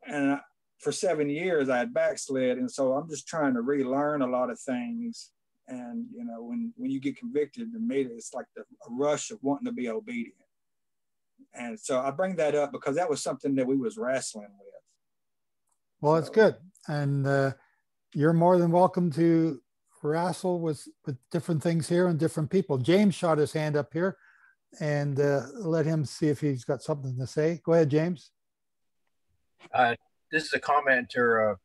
and for 7 years I had backslid. And so I'm just trying to relearn a lot of things. And, when you get convicted, to me, it's like a rush of wanting to be obedient. And so I bring that up because that was something that we was wrestling with. Well, it's good. And you're more than welcome to wrestle with different things here and different people. James shot his hand up here, and let him see if he's got something to say. Go ahead, James. This is a comment or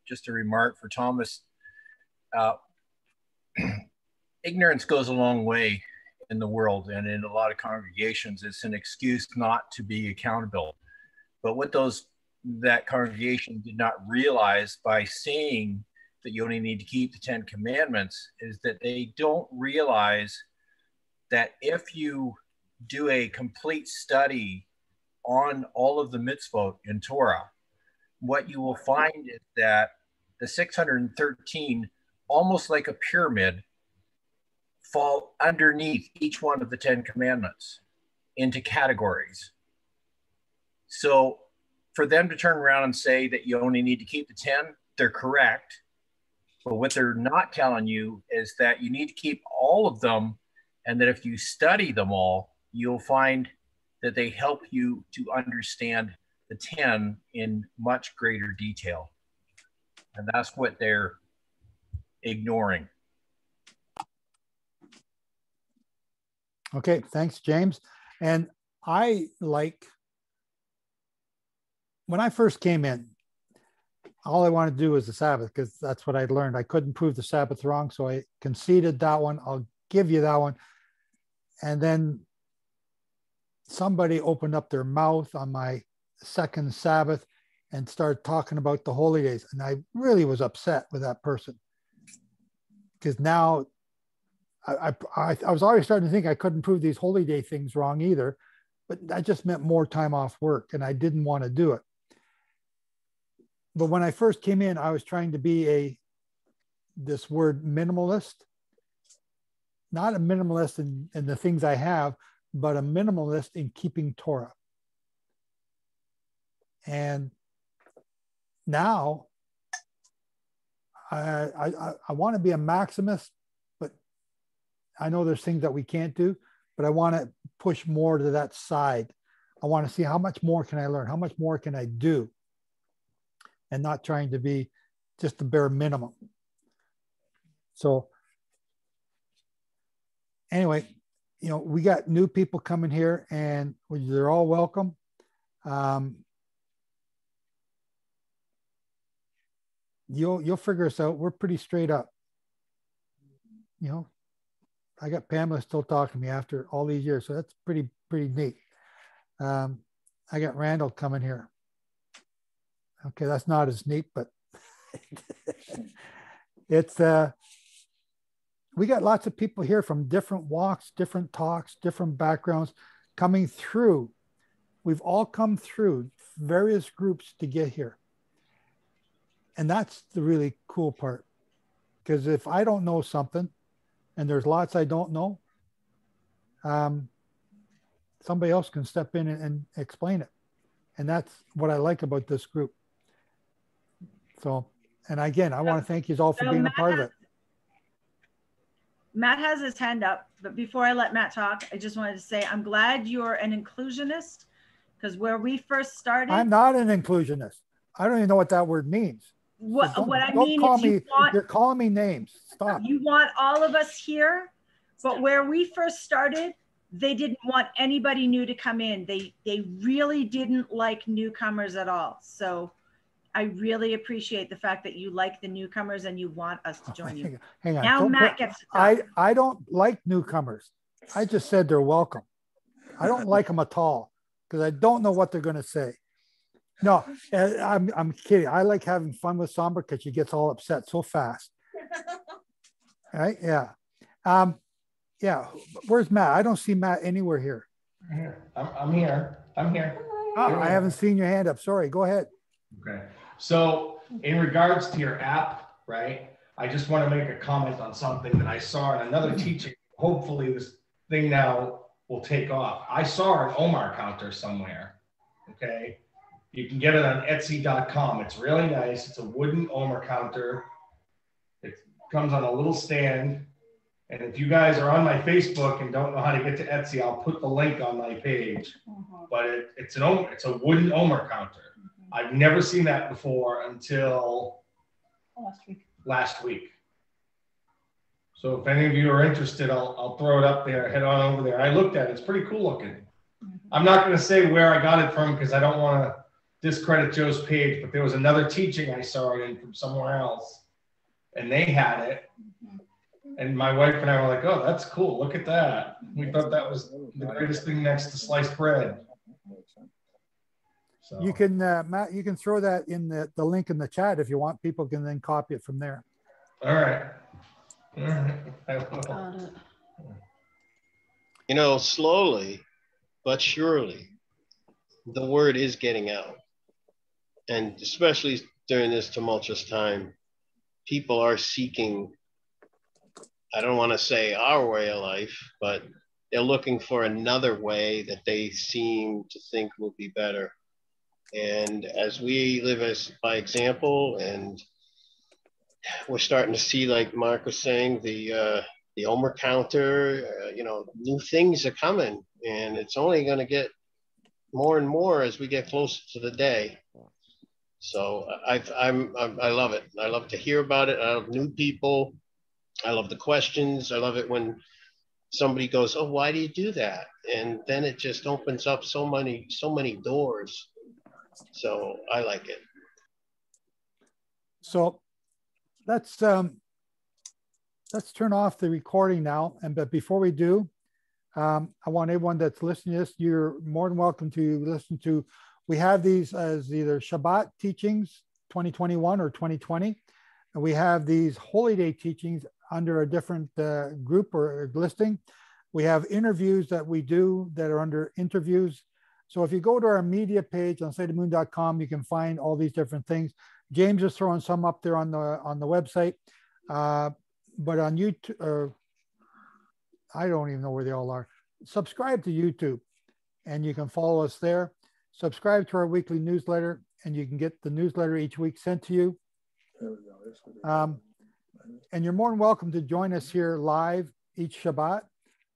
just a remark for Thomas. Ignorance goes a long way in the world, and in a lot of congregations, it's an excuse not to be accountable. But what that congregation did not realize by saying that you only need to keep the 10 Commandments is that they don't realize that if you do a complete study on all of the mitzvot in Torah, what you will find is that the 613, almost like a pyramid, fall underneath each one of the 10 Commandments into categories. So for them to turn around and say that you only need to keep the 10, they're correct. But what they're not telling you is that you need to keep all of them, and that if you study them all, you'll find that they help you to understand the 10 in much greater detail. And that's what they're ignoring. Okay, thanks, James. And when I first came in, all I wanted to do was the Sabbath because that's what I'd learned. I couldn't prove the Sabbath wrong, so I conceded that one. I'll give you that one. And then somebody opened up their mouth on my second Sabbath and started talking about the holy days. And I really was upset with that person because now I was already starting to think I couldn't prove these holy day things wrong either, but that just meant more time off work and I didn't want to do it. But when I first came in, I was trying to be this word minimalist. not a minimalist in the things I have, but a minimalist in keeping Torah. And now I want to be a maximist, but I know there's things that we can't do, but I want to push more to that side. I want to see how much more can I learn? How much more can I do? And not trying to be just the bare minimum. So anyway, we got new people coming here, and they're all welcome. You'll figure us out. We're pretty straight up. I got Pamela still talking to me after all these years, so that's pretty neat. I got Randall coming here. Okay, that's not as neat, but it's we got lots of people here from different walks, different talks, different backgrounds coming through. We've all come through various groups to get here. And that's the really cool part. Because if I don't know something, and there's lots I don't know, somebody else can step in and explain it. And that's what I like about this group. So, and again, I want to thank you all for being a part of it. Matt has his hand up, but before I let Matt talk, I just wanted to say I'm glad you're an inclusionist, because where we first started, I'm not an inclusionist. I don't even know what that word means. What I mean is you're calling me names. Stop. You want all of us here, but where we first started, they didn't want anybody new to come in. They really didn't like newcomers at all. So I really appreciate the fact that you like the newcomers and you want us to join you. Hang on. Now Matt gets to talk. I don't like newcomers. I just said they're welcome. I don't like them at all because I don't know what they're going to say. No, I'm kidding. I like having fun with Sombra because she gets all upset so fast. Right? Yeah. Yeah. Where's Matt? I don't see Matt anywhere here. I'm here. I'm here. Oh, I haven't seen your hand up. Sorry. Go ahead. Okay. So in regards to your app, right, I just want to make a comment on something that I saw in another teaching. Hopefully this thing now will take off. I saw an Omer counter somewhere. Okay. You can get it on Etsy.com. It's really nice. It's a wooden Omer counter. It comes on a little stand. And if you guys are on my Facebook and don't know how to get to Etsy, I'll put the link on my page. But it's a wooden Omer counter. I've never seen that before until last week. So if any of you are interested, I'll throw it up there. Head on over there. I looked at it. It's pretty cool looking. I'm not going to say where I got it from because I don't want to discredit Joe's page, but there was another teaching I saw it in from somewhere else, and they had it. And my wife and I were like, "Oh, that's cool. Look at that." We thought that was the greatest thing next to sliced bread. So. You can, Matt, you can throw that in the link in the chat if you want. People can then copy it from there. All right. All right. You know, slowly but surely, the word is getting out. And especially during this tumultuous time, people are seeking, I don't want to say our way of life, but they're looking for another way that they seem to think will be better. And as we live as by example, and we're starting to see, like Mark was saying, the Omer counter, new things are coming, and it's only going to get more and more as we get closer to the day. So I love it. I love to hear about it. I love new people. I love the questions. I love it when somebody goes, "Oh, why do you do that?" And then it just opens up so many doors. So I like it. So let's turn off the recording now. But before we do, I want everyone that's listening to this, you're more than welcome to listen to. We have these as either Shabbat teachings 2021 or 2020. And we have these Holy Day teachings under a different group or listing. We have interviews that we do that are under interviews. So if you go to our media page on SideOfTheMoon.com, you can find all these different things. James is throwing some up there on the website. But on YouTube, I don't even know where they all are. Subscribe to YouTube, and you can follow us there. Subscribe to our weekly newsletter, and you can get the newsletter each week sent to you. And you're more than welcome to join us here live each Shabbat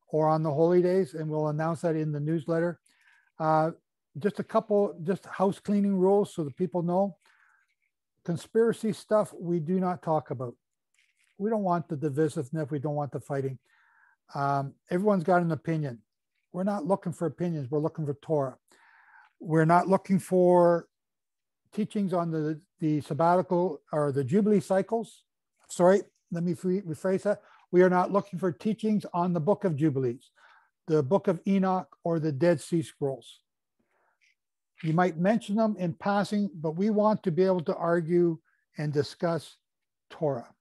or on the holy days, and we'll announce that in the newsletter. Just a couple, just house cleaning rules so that people know. Conspiracy stuff we do not talk about. We don't want the divisiveness. We don't want the fighting. Everyone's got an opinion. We're not looking for opinions. We're looking for Torah. We're not looking for teachings on the sabbatical or the Jubilee cycles. Sorry, let me rephrase that. We are not looking for teachings on the book of Jubilees, the book of Enoch, or the Dead Sea Scrolls. You might mention them in passing, but we want to be able to argue and discuss Torah,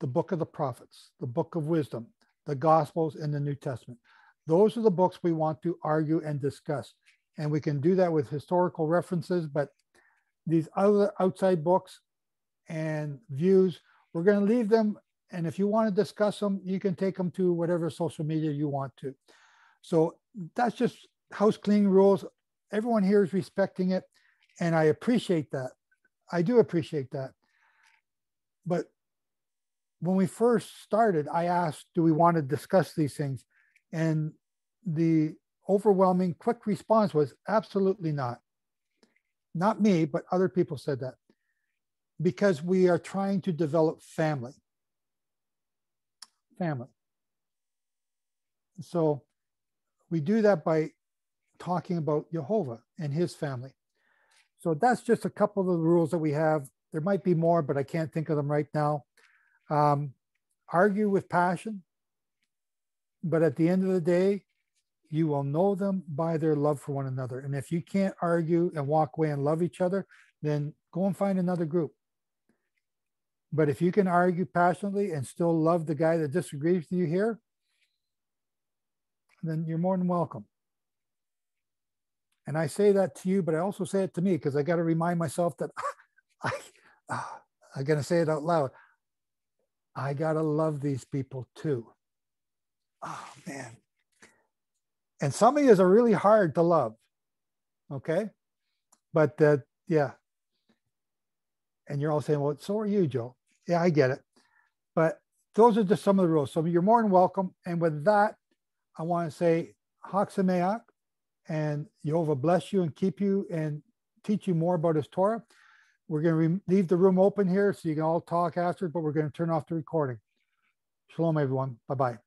the book of the prophets, the book of wisdom, the Gospels, and the New Testament. Those are the books we want to argue and discuss. And we can do that with historical references, but these other outside books and views, we're going to leave them. And if you want to discuss them, you can take them to whatever social media you want to. So that's just house cleaning rules. Everyone here is respecting it, and I appreciate that. I do appreciate that. But when we first started, I asked, do we want to discuss these things? And the overwhelming quick response was absolutely not. Not me, but other people said that. Because we are trying to develop family. Family. So we do that by talking about Yehovah and his family. So that's just a couple of the rules that we have. There might be more, but I can't think of them right now. Argue with passion, but at the end of the day, you will know them by their love for one another. And if you can't argue and walk away and love each other, then go and find another group. But if you can argue passionately and still love the guy that disagrees with you here, then you're more than welcome. And I say that to you, but I also say it to me because I got to remind myself that I'm going to say it out loud. I got to love these people too. Oh, man. And some of you are really hard to love. Okay. But yeah. And you're all saying, well, so are you, Joe. Yeah, I get it. But those are just some of the rules. So you're more than welcome. And with that, I want to say, Chag Sameach, and Yehovah bless you and keep you and teach you more about his Torah. We're going to leave the room open here so you can all talk after, but we're going to turn off the recording. Shalom, everyone. Bye-bye.